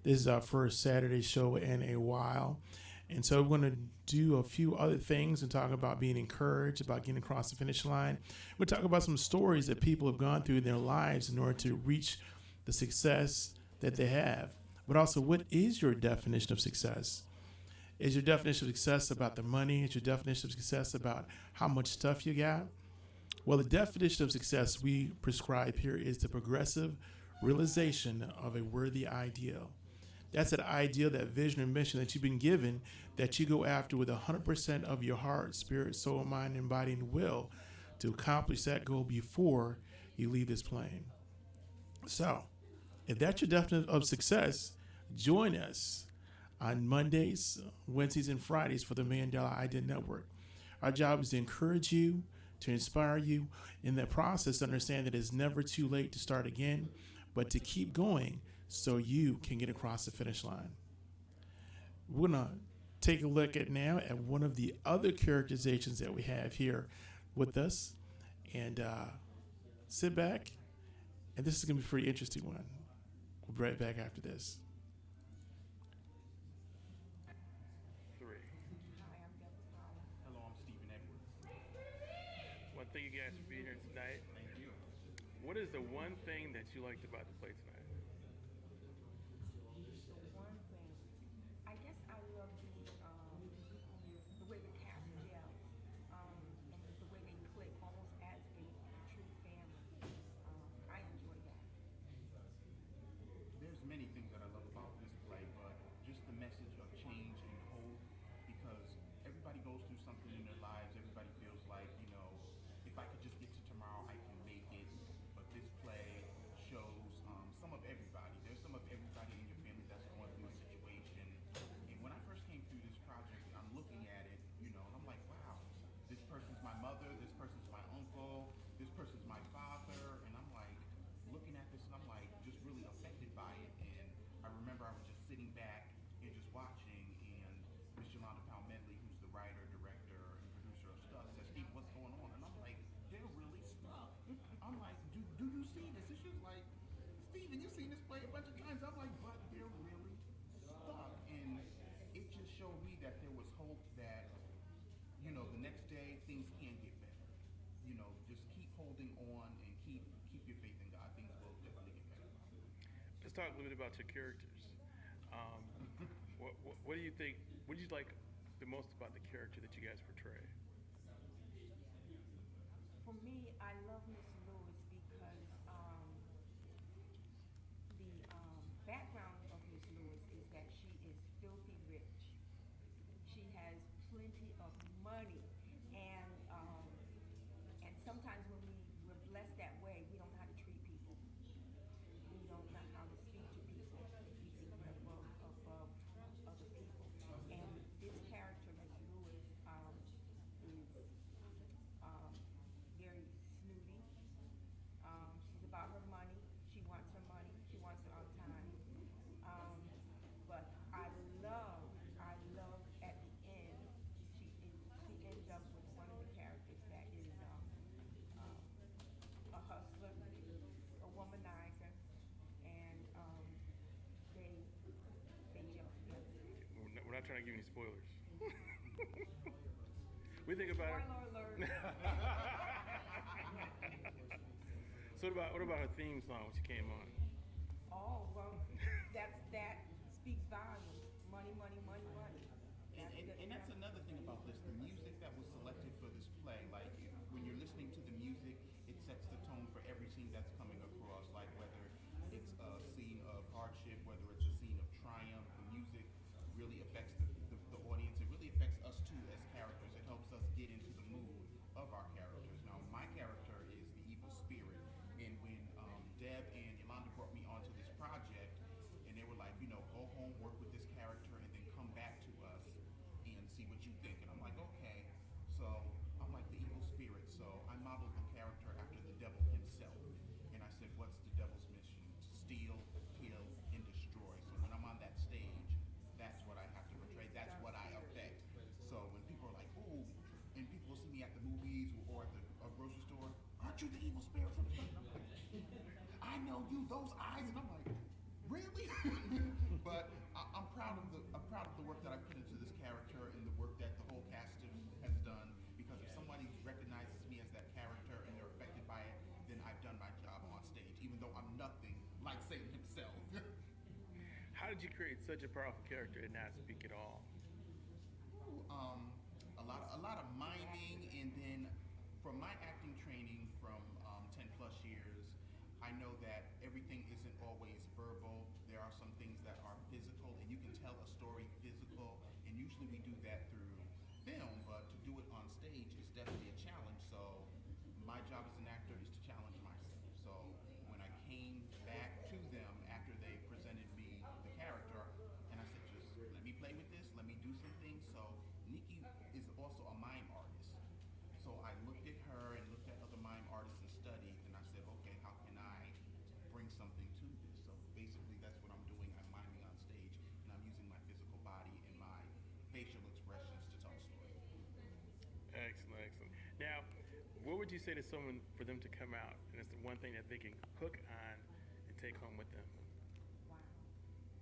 this is our first Saturday show in a while. And so, we're going to do a few other things and talk about being encouraged, about getting across the finish line. We'll talk about some stories that people have gone through in their lives in order to reach the success that they have. But also, what is your definition of success? Is your definition of success about the money? Is your definition of success about how much stuff you got? Well, the definition of success we prescribe here is the progressive realization of a worthy ideal. That's an ideal, that vision and mission that you've been given, that you go after with 100% of your heart, spirit, soul, mind, and body, and will to accomplish that goal before you leave this plane. So, if that's your definition of success, join us on Mondays, Wednesdays, and Fridays for the Mandela Idea Network. Our job is to encourage you, to inspire you in that process, to understand that it's never too late to start again, but to keep going so you can get across the finish line. We're going to take a look at now at one of the other characterizations that we have here with us, and sit back, and this is going to be a pretty interesting one. We'll be right back after this. Hello, I'm Stephen Edwards. Well, thank you guys for being here tonight. Thank you. What is the one thing that you liked about the play tonight? The one thing, I guess I love the way the cast gels, and the way they click, almost as a true family. I enjoy that. There's many things that I love about this play, but just the message of change and hope, because everybody goes through something in their lives. Everybody feels like, if I could just get to tomorrow, I can make it. But this play shows some of everybody. There's some of everybody in your family that's going through a situation. And when I first came through this project, I'm looking at it, and I'm like, wow, this person's my mother, this person's my uncle, this person's my father, and I'm like, looking at this, and I'm like, just really affected by it. And I remember I was just sitting back and just watching, and Miss Yolanda Powell Medley, who's the writer, director, and producer of Stuck, says, Steve, what's going on? And I'm like, they're really stuck. I'm like, do you see this? And she's like, Steven, you've seen this play a bunch of times. I'm like, but they're really stuck. And it just showed me that there was hope that, the next day things can get better. Just keep holding on and keep your faith in God. Things will definitely get better. Let's talk a little bit about your characters. What do you think? What do you like the most about the character that you guys portray? For me, I love Miss Lewis because the background of Miss Lewis is that she is filthy rich. She has plenty of money, and sometimes when we're blessed that way, we don't know how to treat people. We don't know how to speak to people. We think we're above other people. And this character, Miss Lewis, is very snooty. She's about her money. She wants her money. She wants it on time. But I love at the end, she ends up with one of the characters that is a hustler, a womanizer, and they gel together. We're not trying to give any spoilers. We think about it. Spoiler alert. So what about her theme song when she came on? Oh, well, that speaks volumes. Money, money, money, money. And that's another thing about this. The music that was selected for this play, like when you're listening to the music, it sets the tone for every scene that's coming across. Like whether it's a scene of hardship, whether it's a scene of triumph, the music really affects the audience. It really affects us too as characters. It helps us get into the mood of our characters. Now, my character is the evil spirit. And when Deb and Yolanda brought me onto this project, and they were like, go home, work with this character, and then come back to us and see what you think. And I'm like, those eyes, and I'm like, really? But I'm proud of the work that I put into this character and the work that the whole cast has done. Because if somebody recognizes me as that character and they're affected by it, then I've done my job on stage, even though I'm nothing like Satan himself. How did you create such a powerful character and not speak at all? A lot of miming, and then from my acting training from 10 plus years, I know that everything isn't always verbal. There are some things that are physical, and you can tell a story physical, and usually we do that through film, but to do it on stage is definitely a challenge. So my job as an actor is to challenge myself. So when I came back to them after they presented me the character, and I said, just let me play with this, let me do some things. So Nikki is also a mime artist. So I looked at her and looked at other mime artists and studied, and I said, okay, how can I bring something to this? So basically that's what I'm doing. I'm miming on stage, and I'm using my physical body and my facial expressions to tell a story. Excellent, excellent. Now, what would you say to someone for them to come out, and it's the one thing that they can hook on and take home with them? Wow.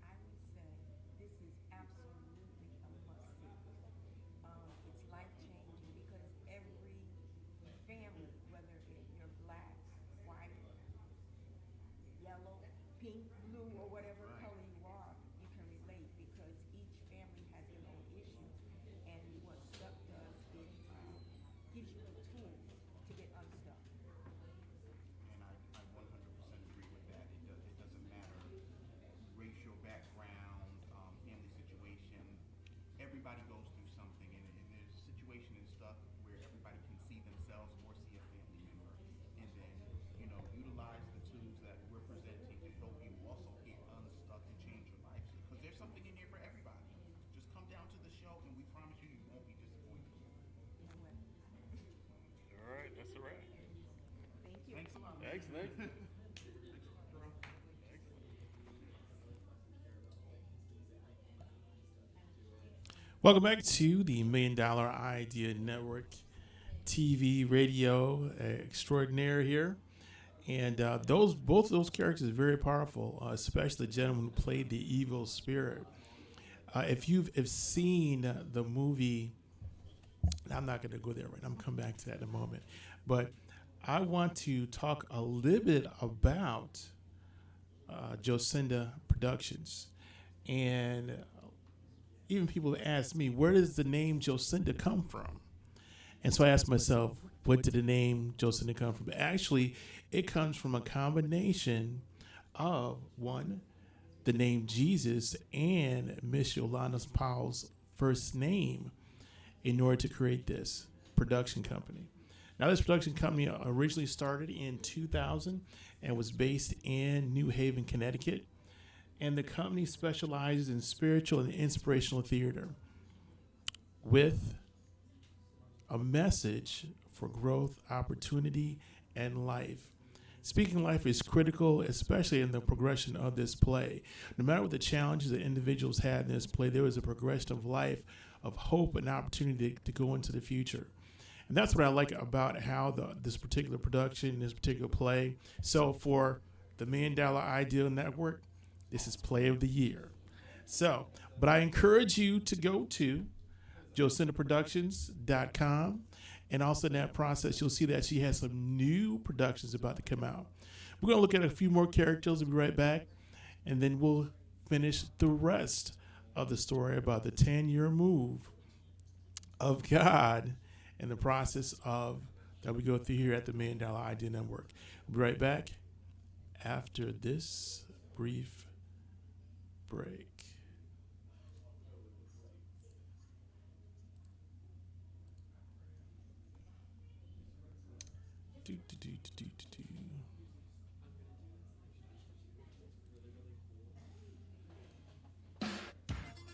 I would say this is absolutely a must-see. It's life-changing because every family, whether you're black, white, yellow, pink, blue, or whatever color you are, you can relate because each family has their own issues. And what Stuck does, it gives you the tools to get unstuck. And I 100% agree with that. It doesn't matter racial background, family situation. Everybody goes through something, and there's a situation and stuff where everybody can see themselves or see a family member, and then utilize the tools that we're presenting to help you also get unstuck and change your life. Because there's something in there for everybody. Just come down to the show, and we promise you won't be disappointed. No way. All right, that's a wrap. Thank you. Thanks a lot. Excellent. Welcome back to the $1 Million Idea Network TV, radio extraordinaire here. And both of those characters are very powerful, especially the gentleman who played the evil spirit. If you've seen the movie, I'm not going to go there right now. I'm coming back to that in a moment. But I want to talk a little bit about Jocinda Productions. And even people ask me, where does the name Jocinda come from? And so I asked myself, what did the name Jocinda come from? Actually, it comes from a combination of, one, the name Jesus and Miss Yolanda Powell's first name in order to create this production company. Now, this production company originally started in 2000 and was based in New Haven, Connecticut. And the company specializes in spiritual and inspirational theater with a message for growth, opportunity, and life. Speaking life is critical, especially in the progression of this play. No matter what the challenges that individuals had in this play, there was a progression of life, of hope and opportunity to go into the future. And that's what I like about how this particular production, this particular play. So for the $1 Million Idea Network, this is Play of the Year. So, but I encourage you to go to jocindaproductions.com. And also in that process, you'll see that she has some new productions about to come out. We're going to look at a few more characters. We'll be right back. And then we'll finish the rest of the story about the 10-year move of God and the process of that we go through here at the $1 Million Idea Network. We'll be right back after this brief break.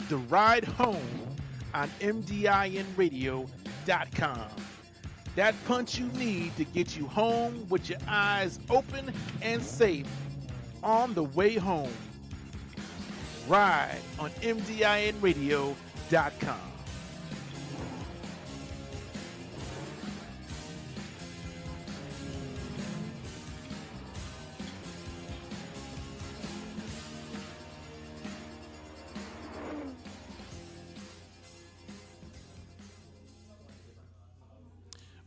The Ride Home on MDINradio.com. That punch you need to get you home with your eyes open and safe on the way home. Ride on MDINradio.com.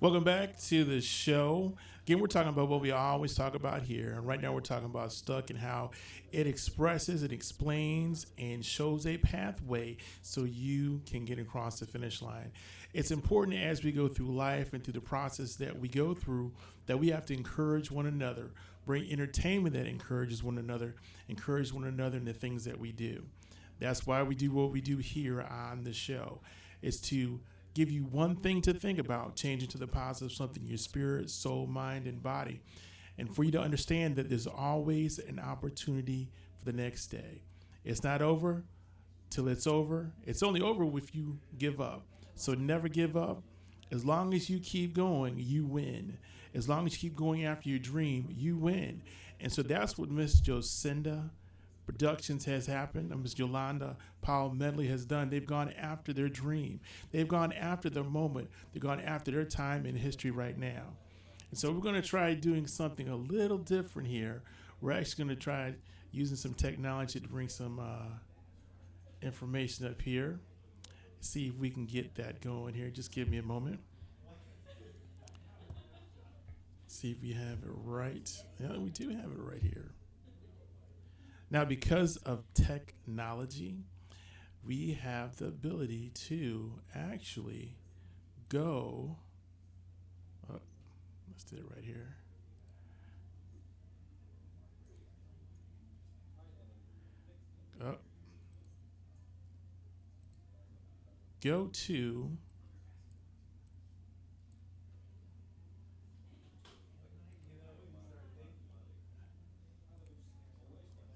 Welcome back to the show. Again, we're talking about what we always talk about here. And right now we're talking about stuck and how it expresses, it explains, and shows a pathway so you can get across the finish line. It's important as we go through life and through the process that we go through that we have to encourage one another, bring entertainment that encourage one another in the things that we do. That's why we do what we do here on the show, is to give you one thing to think about, change into the positive something in your spirit, soul, mind, and body. And for you to understand that there's always an opportunity for the next day. It's not over till it's over. It's only over if you give up. So never give up. As long as you keep going, you win. As long as you keep going after your dream, you win. And so that's what Miss Jocinda Productions has happened, and Ms. Yolanda Powell Medley has done. They've gone after their dream. They've gone after their moment. They've gone after their time in history right now. And so we're going to try doing something a little different here. We're actually going to try using some technology to bring some information up here. See if we can get that going here. Just give me a moment. See if we have it right. Yeah, we do have it right here. Now, because of technology, we have the ability to actually go. Oh, let's do it right here. Oh. Go to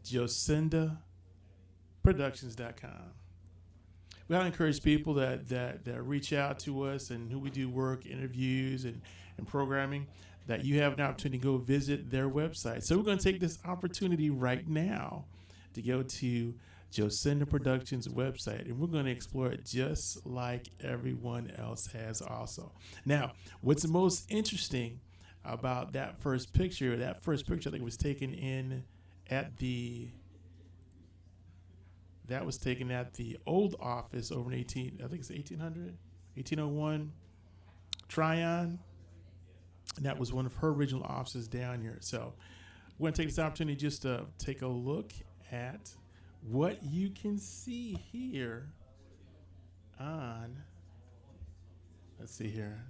JocindaProductions.com. We want to encourage people that reach out to us and who we do work, interviews, and programming, that you have an opportunity to go visit their website. So we're going to take this opportunity right now to go to Jocinda Productions website, and we're going to explore it just like everyone else has also. Now, what's the most interesting about that first picture? That first picture, I think, was taken in at the old office over in 1801 Tryon. And that was one of her original offices down here. So we're going to take this opportunity just to take a look at what you can see here on, let's see here.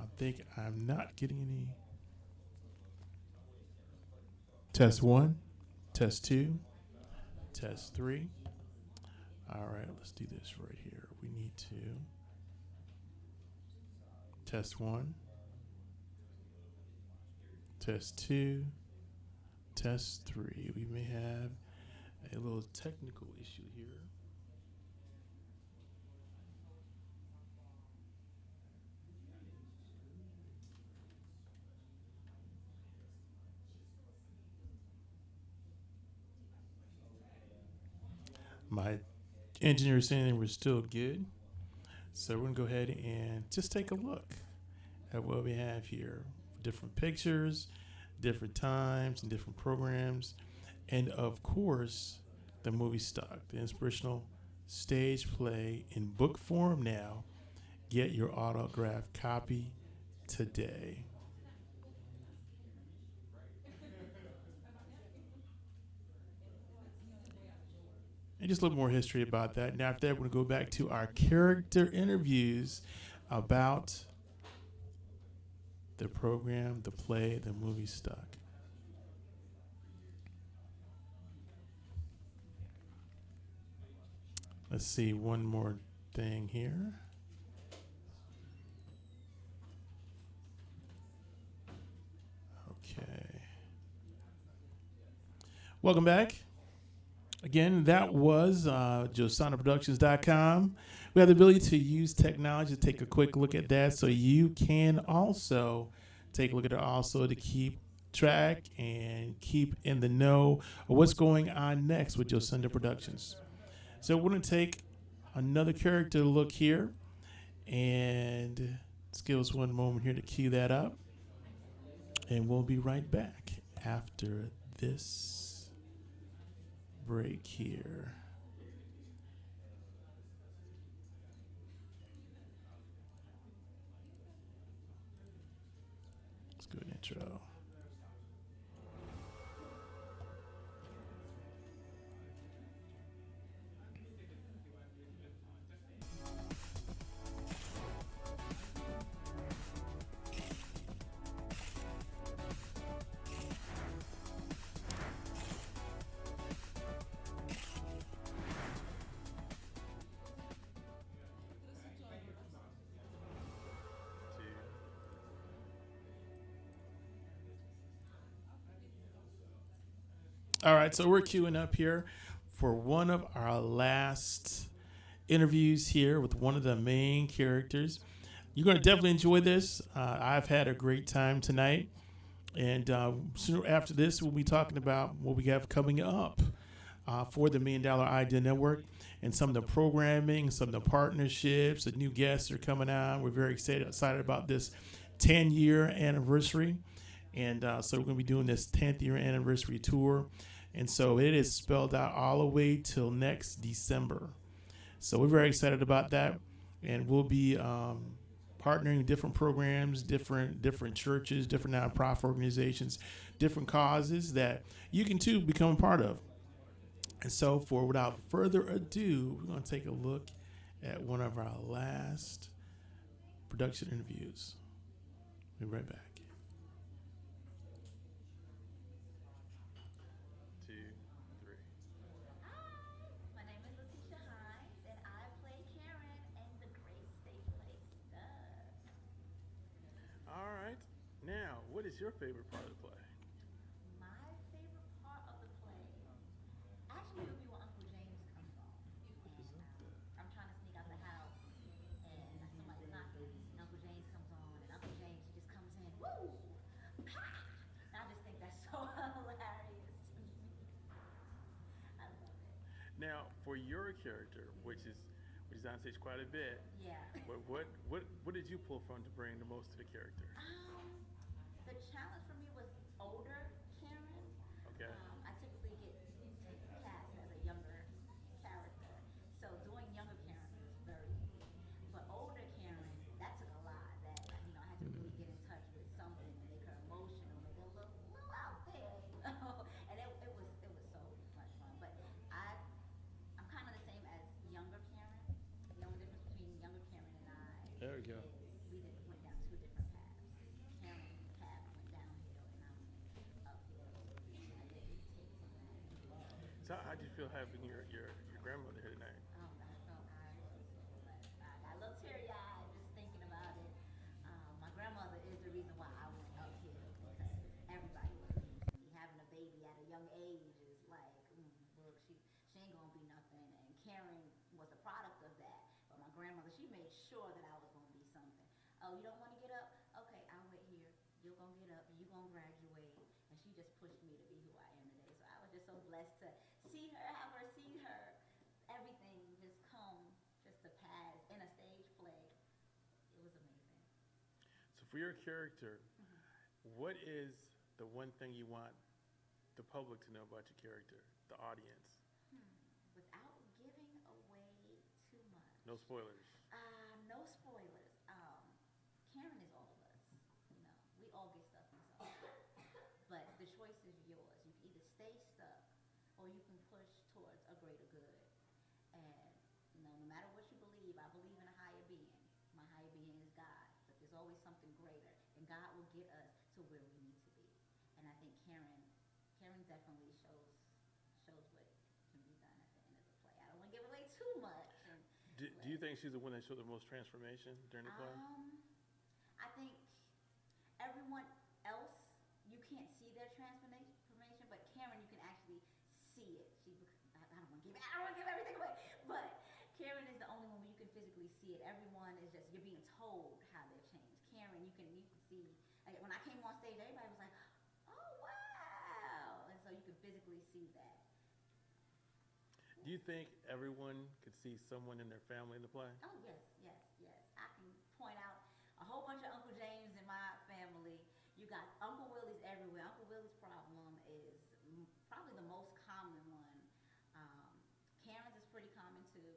I think I'm not getting any. Test 1, test 2, test 3. All right, let's do this right here. We need to test 1, test 2, test 3. We may have a little technical issue here. My engineer is saying we're still good. So we're going to go ahead and just take a look at what we have here. Different pictures, different times, and different programs. And of course, the movie stock, the inspirational stage play in book form now. Get your autographed copy today. And just a little more history about that. And after that, we're going to go back to our character interviews about the program, the play, the movie stock. Let's see one more thing here. Okay. Welcome back. Again, that was JocindaProductions.com. We have the ability to use technology to take a quick look at that, so you can also take a look at it also to keep track and keep in the know of what's going on next with Jocinda Productions. So we're going to take another character look here, and let's give us one moment here to cue that up, and we'll be right back after this break here. Good intro. All right, so we're queuing up here for one of our last interviews here with one of the main characters. You're going to definitely enjoy this. I've had a great time tonight. And soon after this, we'll be talking about what we have coming up for the $1 Million Idea Network and some of the programming, some of the partnerships, the new guests are coming on. We're very excited about this 10-year anniversary. And so we're going to be doing this 10th year anniversary tour. And so it is spelled out all the way till next December. So we're very excited about that. And we'll be partnering with different programs, different churches, different nonprofit organizations, different causes that you can too become a part of. And so without further ado, we're going to take a look at one of our last production interviews. We'll be right back. All right. Now, what is your favorite part of the play? My favorite part of the play, actually, it would be when Uncle James comes on. I'm trying to sneak out the house, and somebody's knocking, and Uncle James comes on, and Uncle James just comes in, woo, pa! And I just think that's so hilarious to me. I love it. Now, for your character, which is on stage quite a bit, Yeah. what did you pull from to bring the most to the character? The challenge for me was older Karen. Okay. I typically get cast as a younger character, so doing younger Karen was very easy. But older Karen, that took a lot. That I had to really get in touch with something and make her emotional, make her look a little out there, And it was so much fun. But I'm kind of the same as younger Karen. The only difference between younger Karen and I There we go. is went down two different paths. Karen path went downhill, and I went uphill. And I didn't take from that. So how'd you feel having your grandmother here tonight? Oh, I felt I was so blessed. I got a little teary-eyed just thinking about it. My grandmother is the reason why I went uphill, because everybody was against me. Having a baby at a young age is like, look, she ain't gonna be nothing. And Karen was the product of that. But my grandmother, she made sure that I was gonna be something. Oh, you don't want to get up? Okay, I'll wait here. You're gonna get up. You're gonna graduate. And she just pushed me to be who I am today. So I was just so blessed to see her, everything just come just to pass in a stage play. It was amazing. So for your character, what is the one thing you want the public to know about your character, the audience? Without giving away too much. No spoilers. No spoilers. Karen is all of us. We all get stuck in something. But the choice is yours. You can either stay stuck or you can push towards a greater good. And no matter what you believe, I believe in a higher being. My higher being is God, but there's always something greater, and God will get us to where we need to be. And I think Karen definitely shows what can be done at the end of the play. I don't want to give away too much. Do you think she's the one that showed the most transformation during the play? I think everyone else, you can't see their transformation, but Karen, you can actually see it. I don't want to give everything away, but Karen is the only one where you can physically see it. Everyone is just, you're being told how they've changed. Karen, you can see, like when I came on stage, everybody was like, oh wow, and so you can physically see that. Do you think everyone could see someone in their family in the play? Oh yes. I can point out a whole bunch of Uncle James in my family. You got Uncle Willie's everywhere. Uncle Willie's problem is probably the most common one. Karen's is pretty common too.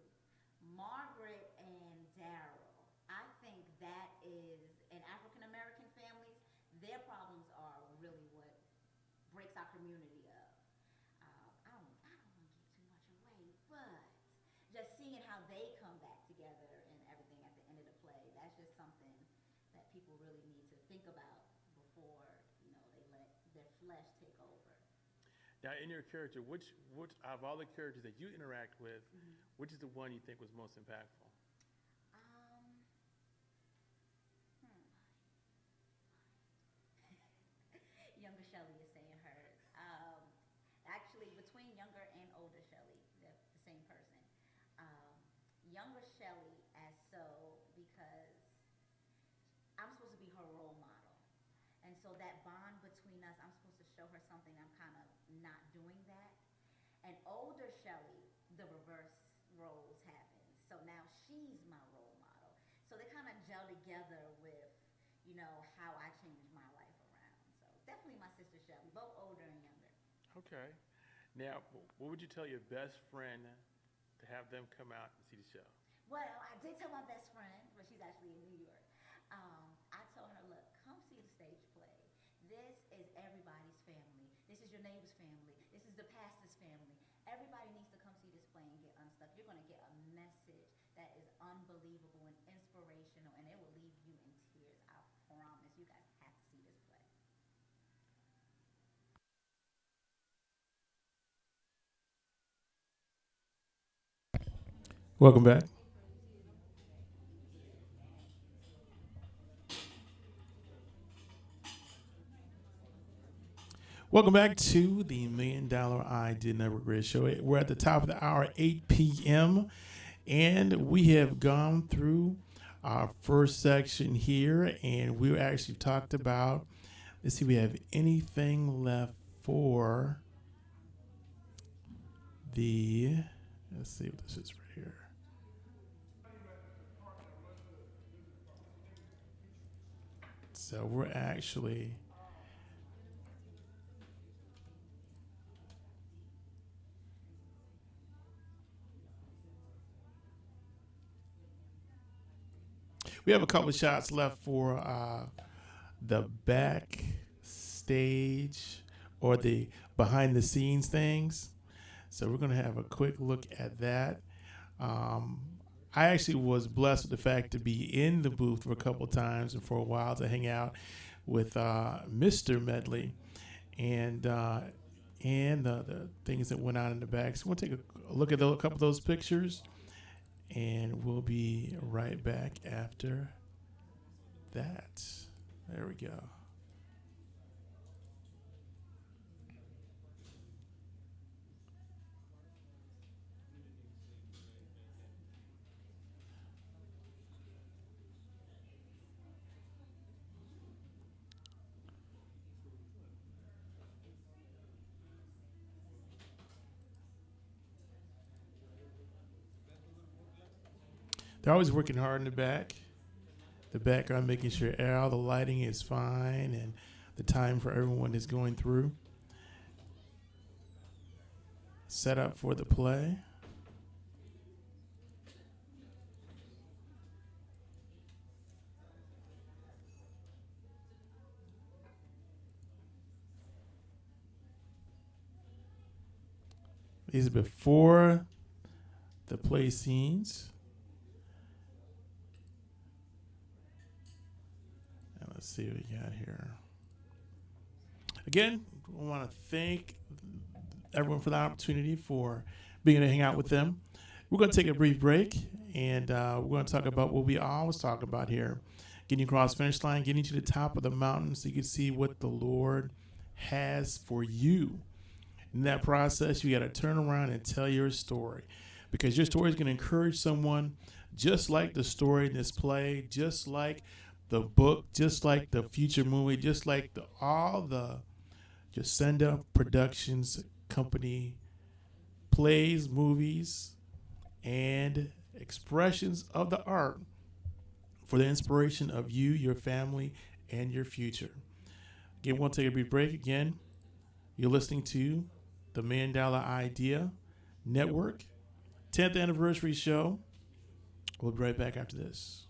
Margaret and Daryl. I think that is, in African American families, their problems are really what breaks our community up. I don't want to give too much away, but just seeing how they come back together and everything at the end of the play, that's just something that people really need to think about before, you know, they let their flesh take over. Now, in your character, which out of all the characters that you interact with, which is the one you think was most impactful? Um, hmm. Younger Shelly is saying hers. Actually, between younger and older Shelly, they're the same person. Um, Younger Shelly, as so, because I'm supposed to be her role model. And so that bond between us, I'm supposed to show her something, I'm kind of not doing that. And older Shelly, the reverse roles happen. So now she's my role model. So they kind of gel together with, you know, how I changed my life around. So definitely my sister Shelly, both older and younger. Okay. Now, what would you tell your best friend to have them come out and see the show? Well, I did tell my best friend, but she's actually in New York. I told her, look, come see the stage play. This is everybody's family. This is your neighbor's family. This is the pastor's family. Everybody needs to come see this play and get unstuck. You're going to get a message that is unbelievable and inspirational, and it will leave you in tears. I promise. You guys have to see this play. Welcome back. Welcome back to the $1,000,000 Idea Network Radio Show. We're at the top of the hour, 8 p.m., and we have gone through our first section here, and we actually talked about, let's see, we have anything left for the, let's see what this is right here. So we're actually, we have a couple of shots left for the backstage or the behind the scenes things. So we're going to have a quick look at that. I actually was blessed with the fact to be in the booth for a couple of times and for a while to hang out with Mr. Medley and the things that went on in the back. So we'll take a look at a couple of those pictures, and we'll be right back after that. There we go. They're always working hard in the background, making sure all the lighting is fine and the time for everyone is going through. Set up for the play. These are before the play scenes. And let's see what we got here. Again, I want to thank everyone for the opportunity for being able to hang out with them. We're going to take a brief break, and we're going to talk about what we always talk about here. Getting across the finish line, getting to the top of the mountain so you can see what the Lord has for you. In that process, you got to turn around and tell your story, because your story is going to encourage someone, just like the story in this play, just like the book, just like the future movie, just like all the Jacinda Productions Company plays, movies, and expressions of the art for the inspiration of you, your family, and your future. Again, we'll take a brief break. Again, you're listening to the $1,000,000 Idea Network 10th anniversary show. We'll be right back after this.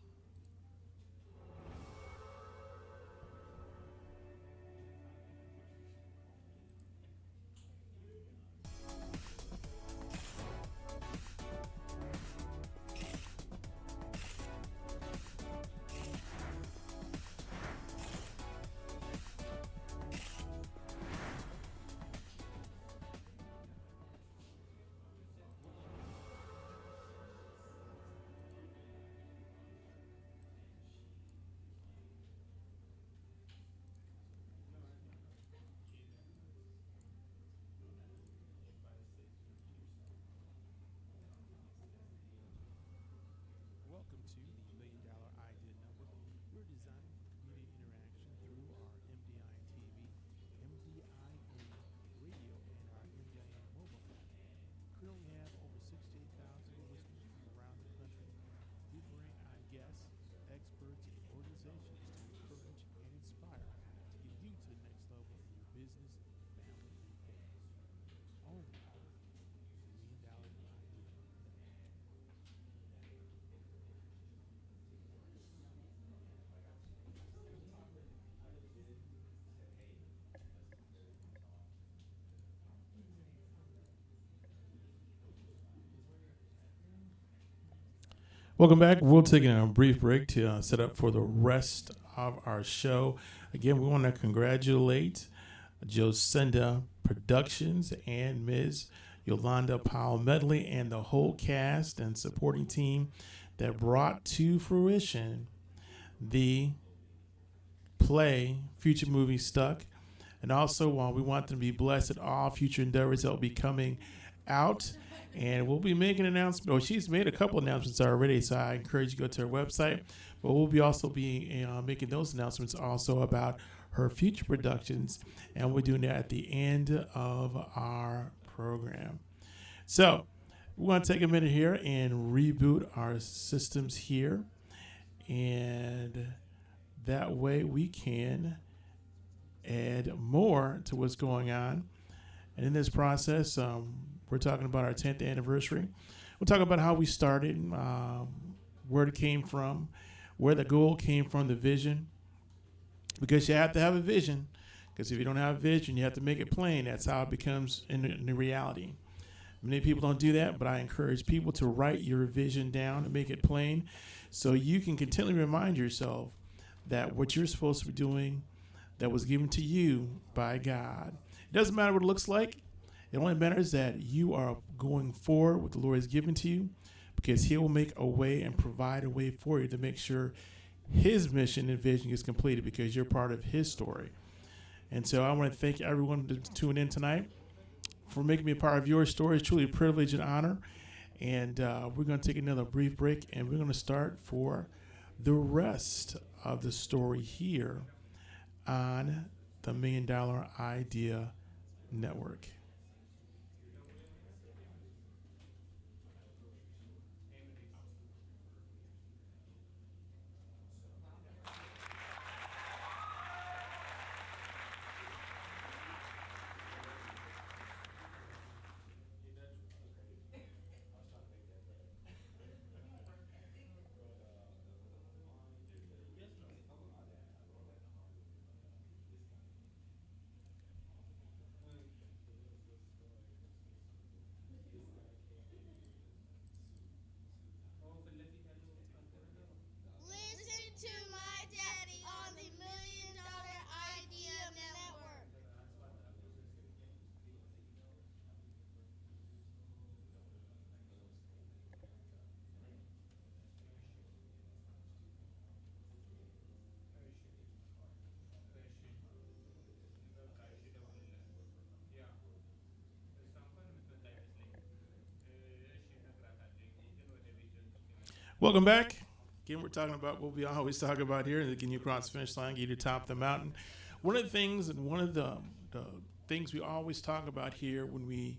Welcome back. We'll take a brief break to set up for the rest of our show. Again, we want to congratulate Jocinda Productions and Ms. Yolanda Powell Medley and the whole cast and supporting team that brought to fruition the play Future Movie Stuck. And also, we want them to be blessed at all future endeavors that will be coming out. And we'll be making an announcement, or she's made a couple announcements already, so I encourage you to go to her website. But we'll be also be making those announcements also about her future productions, and we're doing that at the end of our program. So we want to take a minute here and reboot our systems here, and that way we can add more to what's going on. And in this process, we're talking about our 10th anniversary. We'll talk about how we started, where it came from, where the goal came from, the vision. Because you have to have a vision. Because if you don't have a vision, you have to make it plain. That's how it becomes in reality. Many people don't do that, but I encourage people to write your vision down and make it plain so you can continually remind yourself that what you're supposed to be doing that was given to you by God. It doesn't matter what it looks like. It only matters that you are going forward with the Lord has given to you, because he will make a way and provide a way for you to make sure his mission and vision is completed, because you're part of his story. And so I want to thank everyone to tune in tonight for making me a part of your story. It's truly a privilege and honor. And we're going to take another brief break, and we're going to start for the rest of the story here on the $1 Million Idea Network. Listen to my daddy on the $1 Million Idea Network. Welcome back. Again, we're talking about what we always talk about here, and getting you across the finish line, get you to the top of the mountain. One of the things, and one of the things we always talk about here when we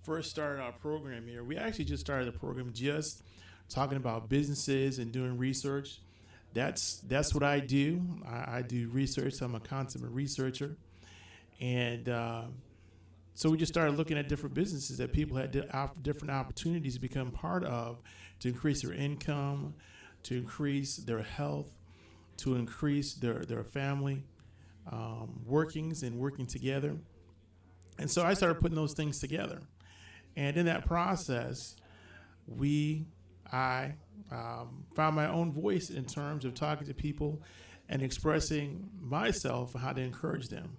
first started our program here, we actually just started the program just talking about businesses and doing research. That's what I do. I do research. I'm a consummate researcher. And so we just started looking at different businesses that people had different opportunities to become part of, to increase their income, to increase their health, to increase their family workings and working together. And so I started putting those things together. And in that process, I found my own voice in terms of talking to people and expressing myself how to encourage them.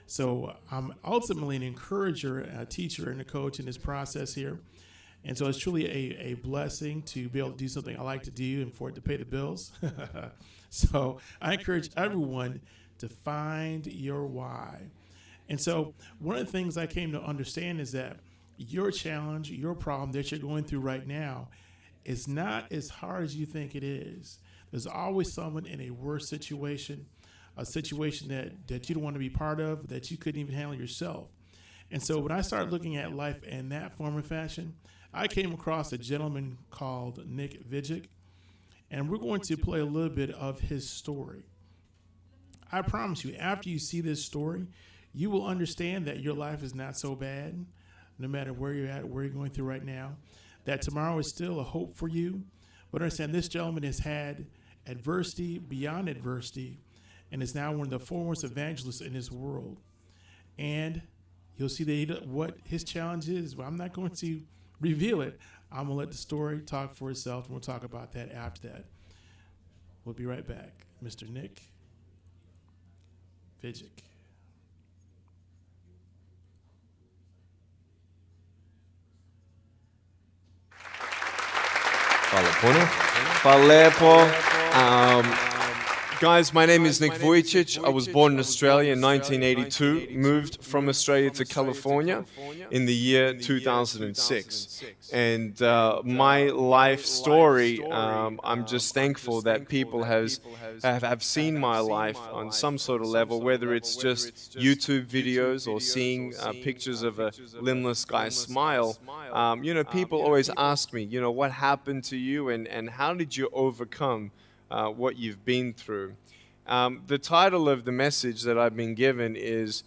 So I'm ultimately an encourager, a teacher, and a coach in this process here. And so it's truly a blessing to be able to do something I like to do and for it to pay the bills. So I encourage everyone to find your why. And so one of the things I came to understand is that your challenge, your problem that you're going through right now is not as hard as you think it is. There's always someone in a worse situation, a situation that you don't want to be part of, that you couldn't even handle yourself. And so when I started looking at life in that form and fashion, I came across a gentleman called Nick Vujicic, and we're going to play a little bit of his story. I promise you, after you see this story, you will understand that your life is not so bad, no matter where you're at, where you're going through right now, that tomorrow is still a hope for you. But understand, this gentleman has had adversity beyond adversity and is now one of the foremost evangelists in this world. And you'll see that what his challenge is. Well, I'm not going to reveal it. I'm going to let the story talk for itself, and we'll talk about that after that. We'll be right back. Mr. Nick Fidgic. Hvala lepo. Guys, my name is Nick Vujicic. I was born in Australia in 1982, moved from Australia to California in the year 2006. And my life story, I'm just thankful that people have seen my life on some sort of level, whether it's just YouTube videos or seeing pictures of a limbless guy smile. People always ask me, what happened to you and how did you overcome what you've been through. The title of the message that I've been given is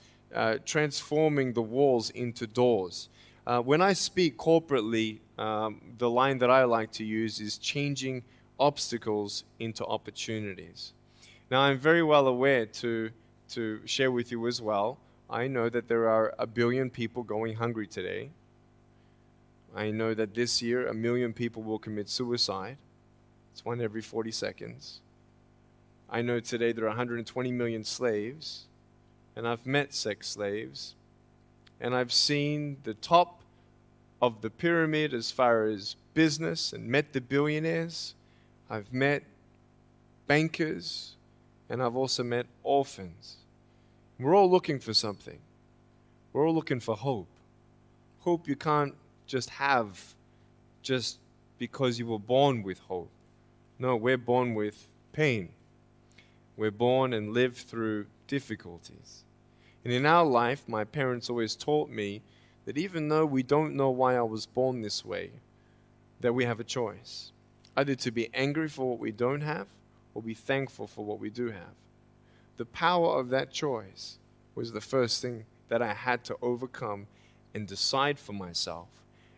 Transforming the Walls into Doors. When I speak corporately, the line that I like to use is changing obstacles into opportunities. Now, I'm very well aware to share with you as well, I know that there are 1 billion people going hungry today. I know that this year 1 million people will commit suicide. It's 1 every 40 seconds. I know today there are 120 million slaves, and I've met sex slaves, and I've seen the top of the pyramid as far as business and met the billionaires. I've met bankers, and I've also met orphans. We're all looking for something. We're all looking for hope. Hope you can't just have just because you were born with hope. No, we're born with pain. We're born and live through difficulties. And in our life, my parents always taught me that even though we don't know why I was born this way, that we have a choice. Either to be angry for what we don't have, or be thankful for what we do have. The power of that choice was the first thing that I had to overcome and decide for myself,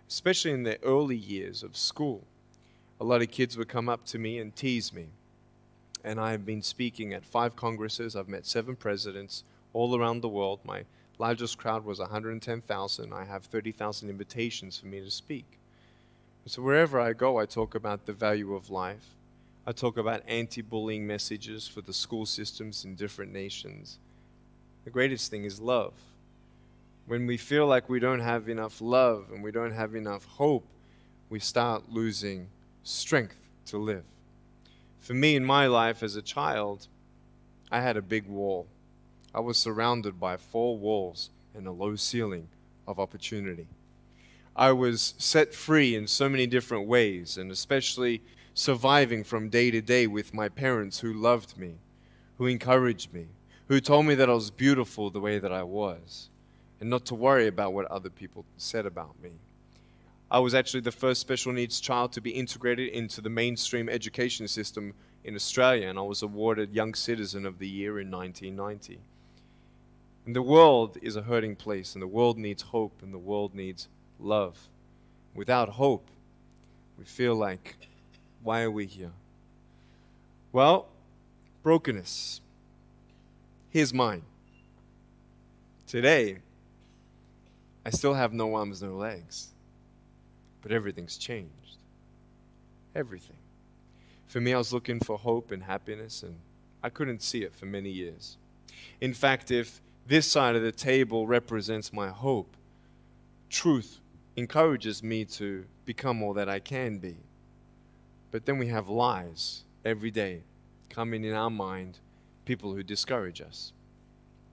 especially in the early years of school. A lot of kids would come up to me and tease me. And I've been speaking at 5 congresses. I've met 7 presidents all around the world. My largest crowd was 110,000. I have 30,000 invitations for me to speak. So wherever I go, I talk about the value of life. I talk about anti-bullying messages for the school systems in different nations. The greatest thing is love. When we feel like we don't have enough love and we don't have enough hope, we start losing strength to live. For me, in my life as a child, I had a big wall. I was surrounded by 4 walls and a low ceiling of opportunity. I was set free in so many different ways, and especially surviving from day to day with my parents who loved me, who encouraged me, who told me that I was beautiful the way that I was, and not to worry about what other people said about me. I was actually the first special needs child to be integrated into the mainstream education system in Australia, and I was awarded Young Citizen of the Year in 1990. And the world is a hurting place, and the world needs hope, and the world needs love. Without hope, we feel like, why are we here? Well, brokenness. Here's mine. Today, I still have no arms, no legs. But everything's changed. Everything. For me, I was looking for hope and happiness, and I couldn't see it for many years. In fact, if this side of the table represents my hope, truth encourages me to become all that I can be. But then we have lies every day coming in our mind, people who discourage us.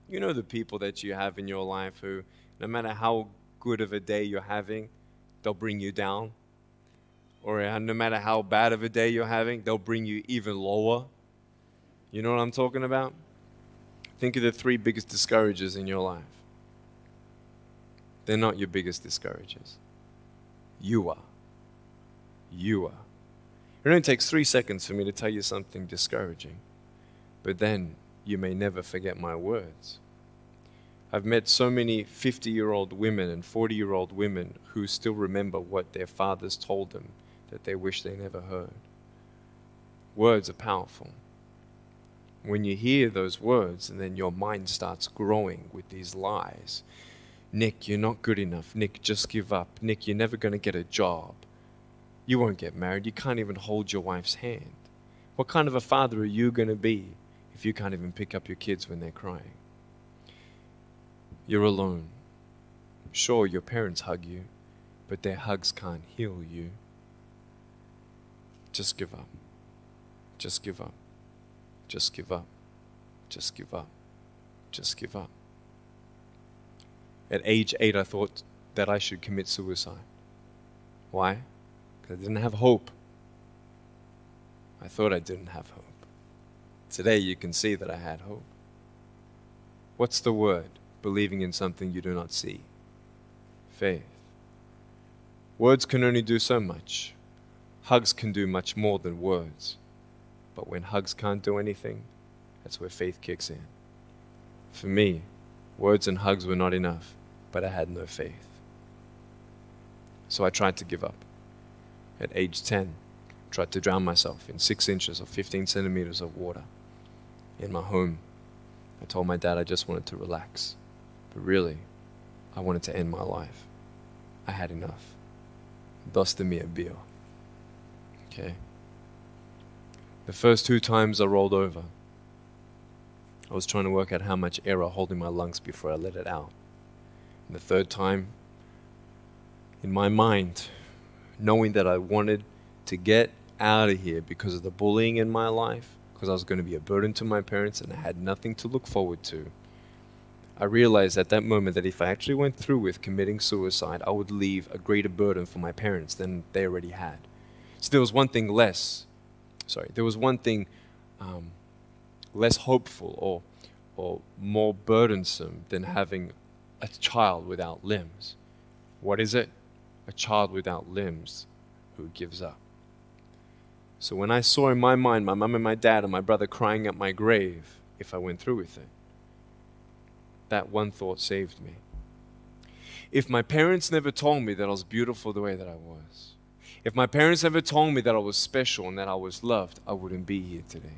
You know the people that you have in your life who, no matter how good of a day you're having, they'll bring you down. Or no matter how bad of a day you're having, they'll bring you even lower. You know what I'm talking about? Think of the 3 biggest discouragers in your life. They're not your biggest discouragers. You are. You are. It only takes 3 seconds for me to tell you something discouraging. But then you may never forget my words. I've met so many 50-year-old women and 40-year-old women who still remember what their fathers told them that they wish they never heard. Words are powerful. When you hear those words and then your mind starts growing with these lies, Nick, you're not good enough. Nick, just give up. Nick, you're never going to get a job. You won't get married. You can't even hold your wife's hand. What kind of a father are you going to be if you can't even pick up your kids when they're crying? You're alone. Sure, your parents hug you, but their hugs can't heal you. Just give up. Just give up. Just give up. Just give up. Just give up. At age 8, I thought that I should commit suicide. Why? Because I didn't have hope. I thought I didn't have hope. Today you can see that I had hope. What's the word? Believing in something you do not see. Faith. Words can only do so much. Hugs can do much more than words. But when hugs can't do anything, that's where faith kicks in. For me, words and hugs were not enough, but I had no faith. So I tried to give up. At age 10, tried to drown myself in 6 inches or 15 centimeters of water. In my home, I told my dad I just wanted to relax. But really, I wanted to end my life. I had enough. Dosta mi bio. Okay? The first 2 times I rolled over, I was trying to work out how much air I hold in my lungs before I let it out. And the 3rd time, in my mind, knowing that I wanted to get out of here because of the bullying in my life, because I was going to be a burden to my parents and I had nothing to look forward to, I realized at that moment that if I actually went through with committing suicide, I would leave a greater burden for my parents than they already had. So there was one thing less hopeful or more burdensome than having a child without limbs. What is it? A child without limbs who gives up. So when I saw in my mind my mum and my dad and my brother crying at my grave if I went through with it, that one thought saved me. If my parents never told me that I was beautiful the way that I was, if my parents never told me that I was special and that I was loved, I wouldn't be here today.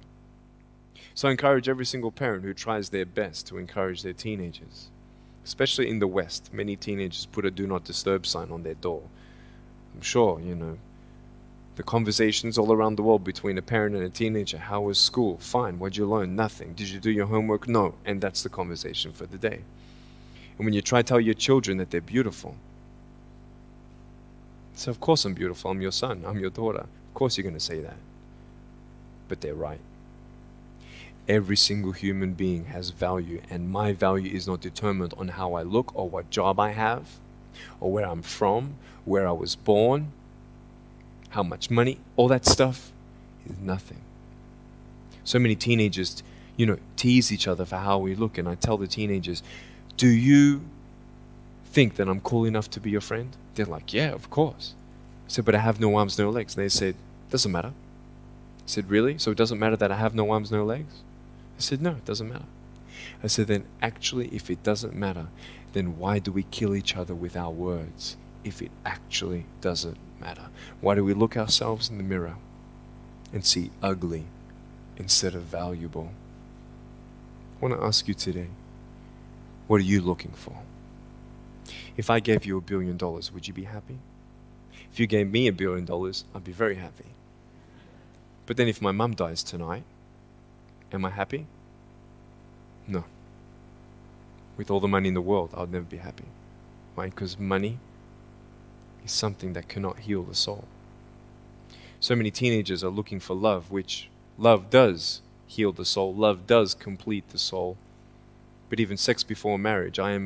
So I encourage every single parent who tries their best to encourage their teenagers. Especially in the West, many teenagers put a do not disturb sign on their door. I'm sure, the conversations all around the world between a parent and a teenager. How was school? Fine. What'd you learn? Nothing. Did you do your homework? No. And that's the conversation for the day. And when you try to tell your children that they're beautiful, so of course I'm beautiful. I'm your son. I'm your daughter. Of course you're going to say that. But they're right. Every single human being has value, and my value is not determined on how I look or what job I have or where I'm from, where I was born, how much money. All that stuff is nothing. So many teenagers, tease each other for how we look, and I tell the teenagers, do you think that I'm cool enough to be your friend? They're like, yeah, of course. I said, but I have no arms, no legs. They said, doesn't matter. I said, really? So it doesn't matter that I have no arms, no legs? I said, no, it doesn't matter. I said, then actually, if it doesn't matter, then why do we kill each other with our words if it actually doesn't matter? Why do we look ourselves in the mirror and see ugly instead of valuable? I want to ask you today, what are you looking for? If I gave you $1 billion, would you be happy? If you gave me $1 billion, I'd be very happy. But then if my mum dies tonight, am I happy? No. With all the money in the world, I'll never be happy. Why? Because money is something that cannot heal the soul. So many teenagers are looking for love, which love does heal the soul. Love does complete the soul. But even sex before marriage, I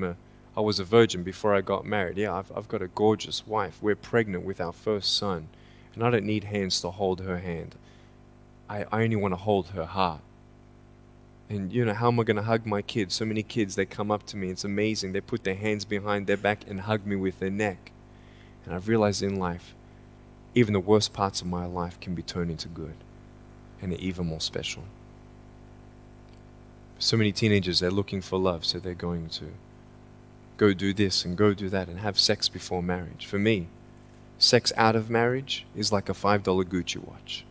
was a virgin before I got married. Yeah, I've got a gorgeous wife. We're pregnant with our first son. And I don't need hands to hold her hand. I only want to hold her heart. And how am I going to hug my kids? So many kids, they come up to me. It's amazing. They put their hands behind their back and hug me with their neck. And I've realized in life, even the worst parts of my life can be turned into good. And they're even more special. So many teenagers, they're looking for love. So they're going to go do this and go do that and have sex before marriage. For me, sex out of marriage is like a $5 Gucci watch.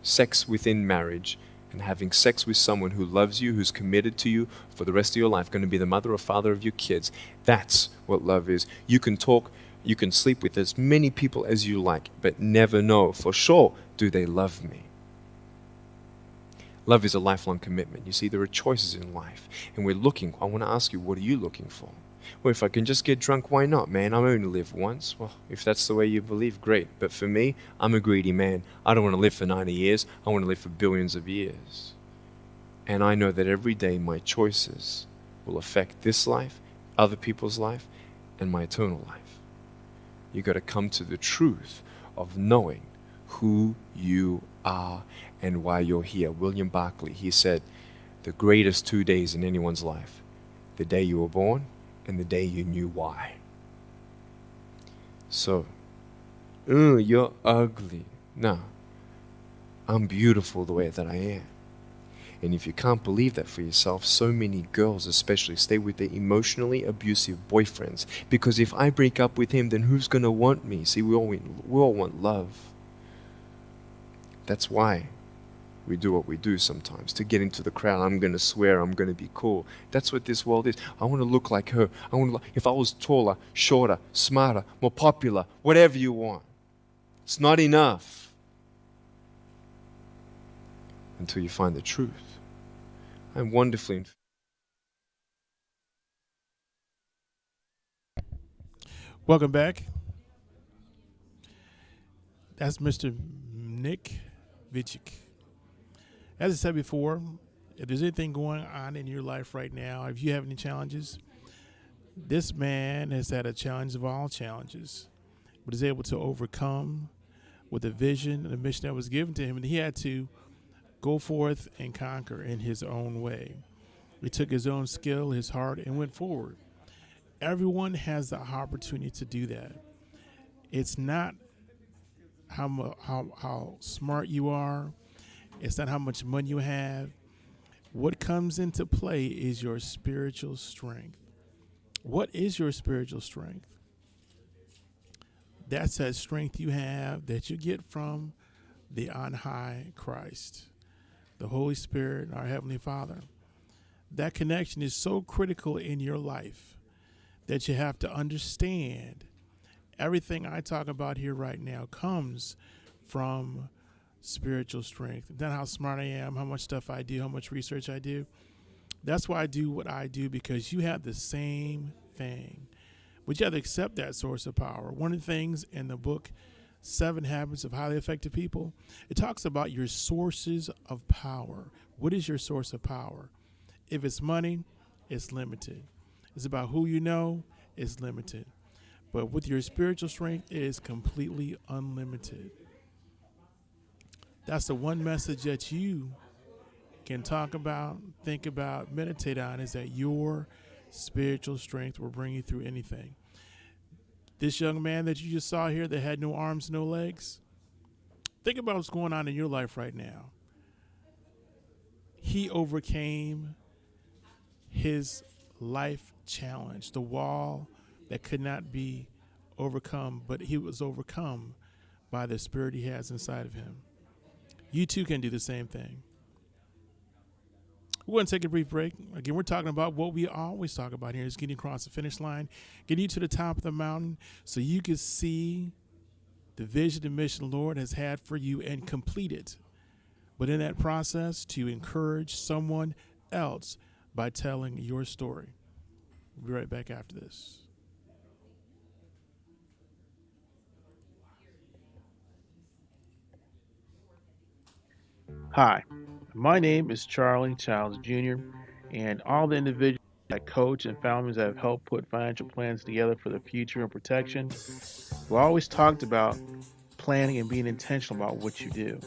Sex within marriage And having sex with someone who loves you, who's committed to you for the rest of your life, going to be the mother or father of your kids, that's what love is. You can talk, you can sleep with as many people as you like, but never know for sure, do they love me? Love is a lifelong commitment. You see, there are choices in life, and we're looking. I want to ask you, what are you looking for? Well, if I can just get drunk, why not, man? I only live once. Well, if that's the way you believe, great. But for me, I'm a greedy man. I don't want to live for 90 years. I want to live for billions of years. And I know that every day my choices will affect this life, other people's life, and my eternal life. You got to come to the truth of knowing who you are and why you're here. William Barclay, he said, the greatest 2 days in anyone's life, the day you were born and the day you knew why. So, you're ugly. No, I'm beautiful the way that I am. And if you can't believe that for yourself, so many girls especially stay with their emotionally abusive boyfriends. Because if I break up with him, then who's going to want me? See, we all want love. That's why we do what we do sometimes. To get into the crowd, I'm going to swear, I'm going to be cool. That's what this world is. I want to look like her. If I was taller, shorter, smarter, more popular, whatever you want. It's not enough until you find the truth. I'm wonderfully... Welcome back. That's Mr. Nick Vujicic. As I said before, if there's anything going on in your life right now, if you have any challenges, this man has had a challenge of all challenges, but is able to overcome with a vision and a mission that was given to him, and he had to go forth and conquer in his own way. He took his own skill, his heart, and went forward. Everyone has the opportunity to do that. It's not how smart you are. It's not how much money you have. What comes into play is your spiritual strength. What is your spiritual strength? That's that strength you have that you get from the on high Christ, the Holy Spirit, our Heavenly Father. That connection is so critical in your life that you have to understand everything I talk about here right now comes from spiritual strength. Not how smart I am, how much stuff I do, how much research I do. That's why I do what I do, because you have the same thing. But you have to accept that source of power. One of the things in the book, 7 Habits of Highly Effective People, it talks about your sources of power. What is your source of power? If it's money, it's limited. It's about who you know, it's limited. But with your spiritual strength, it is completely unlimited. That's the one message that you can talk about, think about, meditate on, is that your spiritual strength will bring you through anything. This young man that you just saw here that had no arms, no legs, think about what's going on in your life right now. He overcame his life challenge, the wall that could not be overcome, but he was overcome by the spirit he has inside of him. You too can do the same thing. We're going to take a brief break. Again, we're talking about what we always talk about here, is getting across the finish line, getting you to the top of the mountain so you can see the vision and mission the Lord has had for you and complete it. But in that process, to encourage someone else by telling your story. We'll be right back after this. Hi, my name is Charlie Childs Jr., and all the individuals I coach and families that have helped put financial plans together for the future and protection, we always talked about planning and being intentional about what you do.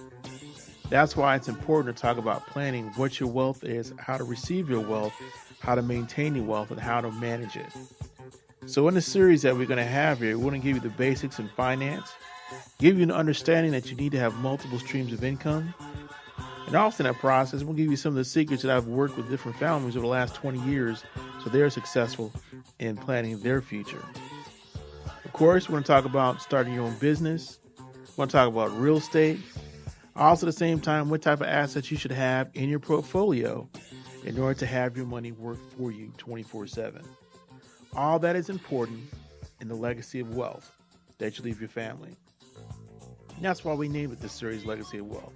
That's why it's important to talk about planning what your wealth is, how to receive your wealth, how to maintain your wealth, and how to manage it. So in the series that we're going to have here, we're going to give you the basics in finance, give you an understanding that you need to have multiple streams of income. And also in that process, we'll give you some of the secrets that I've worked with different families over the last 20 years so they're successful in planning their future. Of course, we're going to talk about starting your own business. We're going to talk about real estate. Also, at the same time, what type of assets you should have in your portfolio in order to have your money work for you 24/7. All that is important in the legacy of wealth that you leave your family. And that's why we named it this series Legacy of Wealth.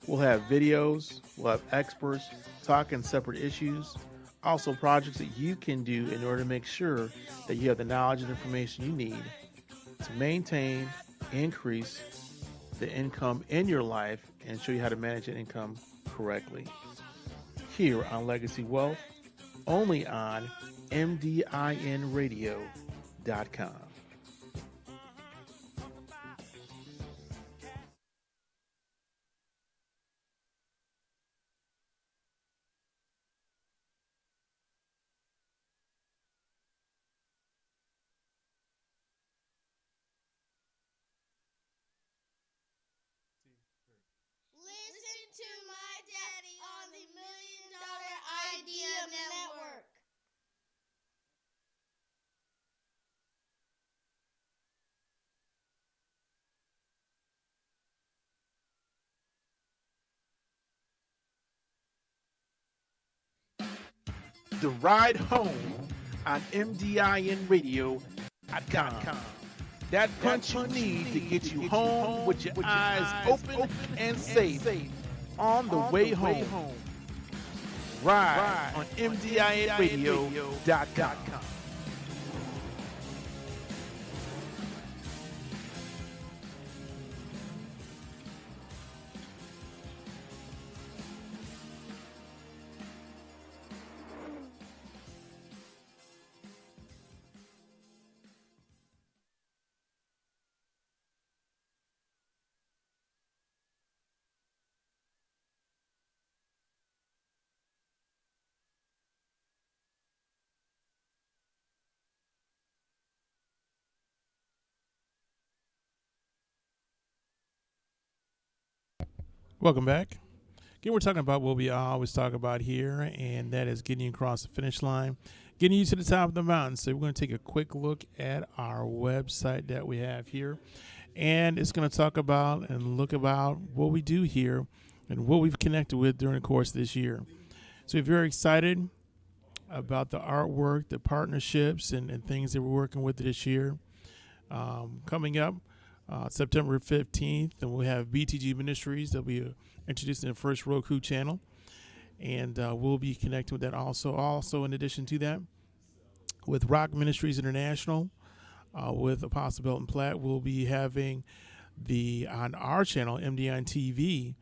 We'll have videos, we'll have experts talking separate issues, also projects that you can do in order to make sure that you have the knowledge and information you need to maintain, increase the income in your life and show you how to manage that income correctly. Here on Legacy Wealth, only on MDINradio.com. Listen to my daddy on the $1 Million Idea Network. The Ride Home on MDINradio.com. That punch you need to get you home with your eyes open and safe on the way home. Ride on MDINradio.com. Welcome back. Again, we're talking about what we always talk about here, and that is getting you across the finish line, getting you to the top of the mountain. So we're going to take a quick look at our website that we have here, and it's going to talk about and look about what we do here and what we've connected with during the course of this year. So we're very excited about the artwork, the partnerships, and things that we're working with this year. Coming up, September 15th, and we'll have BTG Ministries that will be introducing the first Roku channel, and we'll be connecting with that also. Also, in addition to that, with Rock Ministries International, with Apostle Belton Platt, we'll be having on our channel, MDIN TV.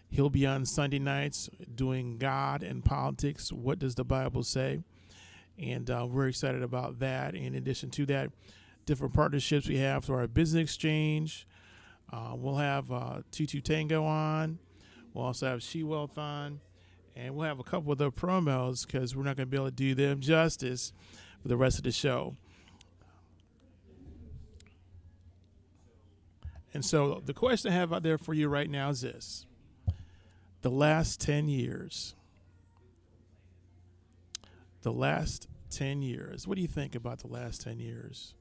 He'll be on Sunday nights doing God and politics. What does the Bible say? And we're excited about that. In addition to that, different partnerships we have through our business exchange. We'll have Tutu Tango on. We'll also have She Wealth on. And we'll have a couple of the promos because we're not going to be able to do them justice for the rest of the show. And so the question I have out there for you right now is this. The last 10 years. The last 10 years. What do you think about the last 10 years?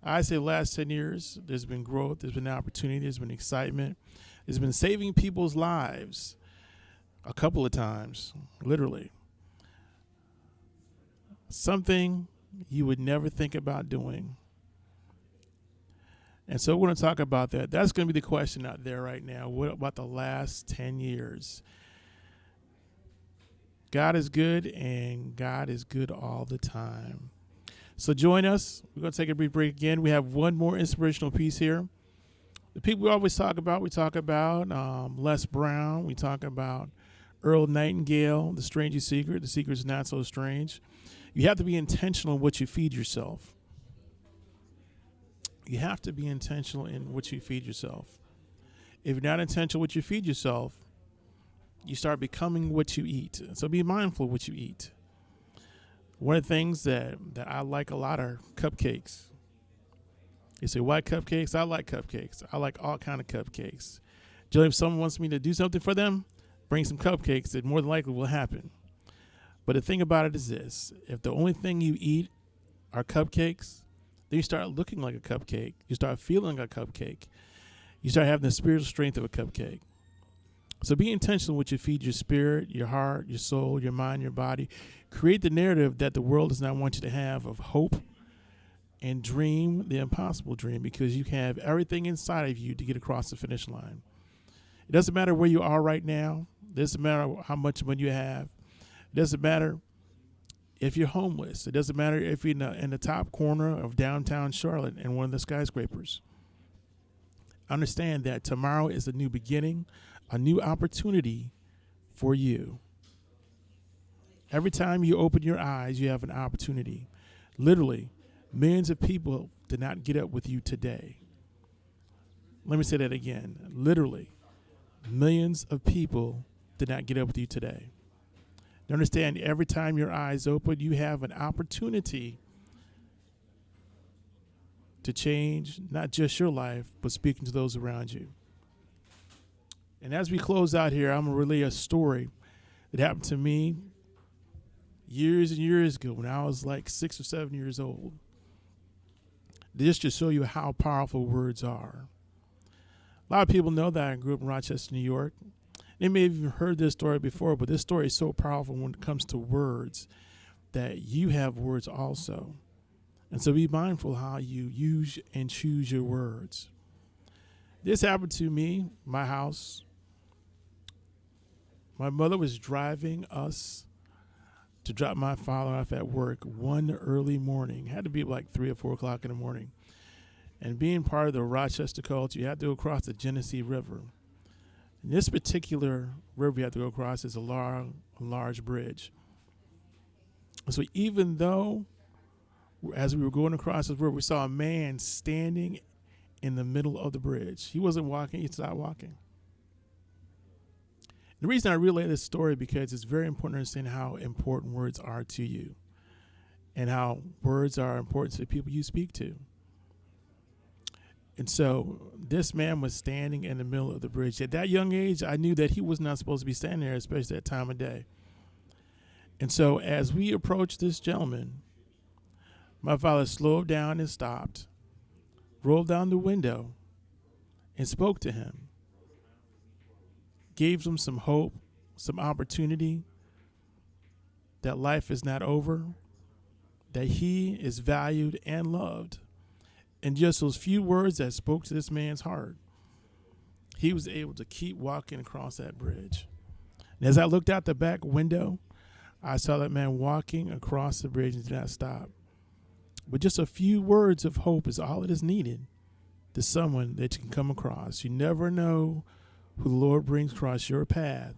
I say the last 10 years, there's been growth, there's been opportunity, there's been excitement. There's been saving people's lives a couple of times, literally. Something you would never think about doing. And so we're going to talk about that. That's going to be the question out there right now. What about the last 10 years? God is good, and God is good all the time. So join us. We're going to take a brief break again. We have one more inspirational piece here. The people we always talk about, Les Brown. We talk about Earl Nightingale, The Strangest Secret. The secret's not so strange. You have to be intentional in what you feed yourself. You have to be intentional in what you feed yourself. If you're not intentional what you feed yourself, you start becoming what you eat. So be mindful of what you eat. One of the things that I like a lot are cupcakes. You say, why cupcakes? I like cupcakes. I like all kind of cupcakes. Generally, if someone wants me to do something for them, bring some cupcakes. It more than likely will happen. But the thing about it is this. If the only thing you eat are cupcakes, then you start looking like a cupcake. You start feeling like a cupcake. you start having the spiritual strength of a cupcake. So be intentional with you feed your spirit, your heart, your soul, your mind, your body. Create the narrative that the world does not want you to have of hope, and dream the impossible dream, because you have everything inside of you to get across the finish line. It doesn't matter where you are right now. It doesn't matter how much money you have. It doesn't matter if you're homeless. It doesn't matter if you're in the top corner of downtown Charlotte in one of the skyscrapers. Understand that tomorrow is a new beginning, a new opportunity for you. Every time you open your eyes, you have an opportunity. Literally, millions of people did not get up with you today. Let me say that again. Literally, millions of people did not get up with you today. Understand, every time your eyes open, you have an opportunity to change not just your life, but speaking to those around you. And as we close out here, I'm going to relay a story that happened to me years and years ago when I was like 6 or 7 years old. Just to show you how powerful words are. A lot of people know that I grew up in Rochester, New York. They may have even heard this story before, but this story is so powerful when it comes to words that you have words also. And so be mindful how you use and choose your words. This happened to me, my house. My mother was driving us to drop my father off at work one early morning. It had to be like 3 or 4 o'clock in the morning. And being part of the Rochester culture, you have to go across the Genesee River. And this particular river you have to go across is a large bridge. So even though, as we were going across this river, we saw a man standing in the middle of the bridge. He wasn't walking, he stopped walking. The reason I relay this story because it's very important to understand how important words are to you and how words are important to the people you speak to. And so this man was standing in the middle of the bridge. At that young age, I knew that he was not supposed to be standing there, especially at that time of day. And so as we approached this gentleman, my father slowed down and stopped, rolled down the window, and spoke to him. Gave him some hope, some opportunity, that life is not over, that he is valued and loved. And just those few words that spoke to this man's heart, he was able to keep walking across that bridge. And as I looked out the back window, I saw that man walking across the bridge and did not stop. But just a few words of hope is all that is needed to someone that you can come across. You never know who the Lord brings across your path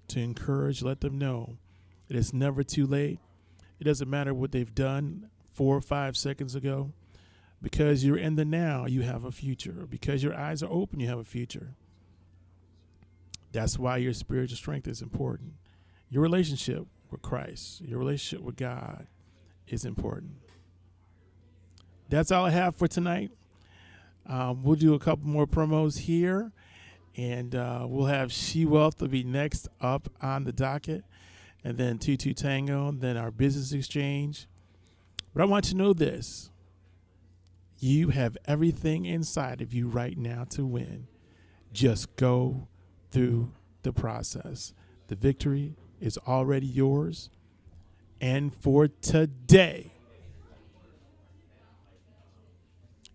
to encourage, let them know it is never too late. It doesn't matter what they've done 4 or 5 seconds ago. Because you're in the now, you have a future. Because your eyes are open, you have a future. That's why your spiritual strength is important. Your relationship with Christ, your relationship with God is important. That's all I have for tonight. We'll do a couple more promos here. And we'll have She Wealth will be next up on the docket. And then Tutu Tango, and then our business exchange. But I want you to know this. You have everything inside of you right now to win. Just go through the process. The victory is already yours. And for today,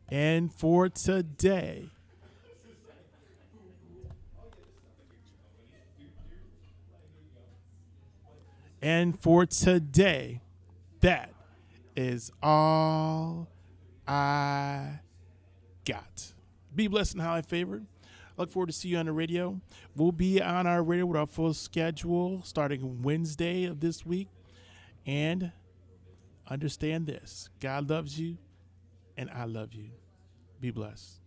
and for today, that is all I got. Be blessed and highly favored. I look forward to see you on the radio. We'll be on our radio with our full schedule starting Wednesday of this week. And understand this. God loves you and I love you. Be blessed.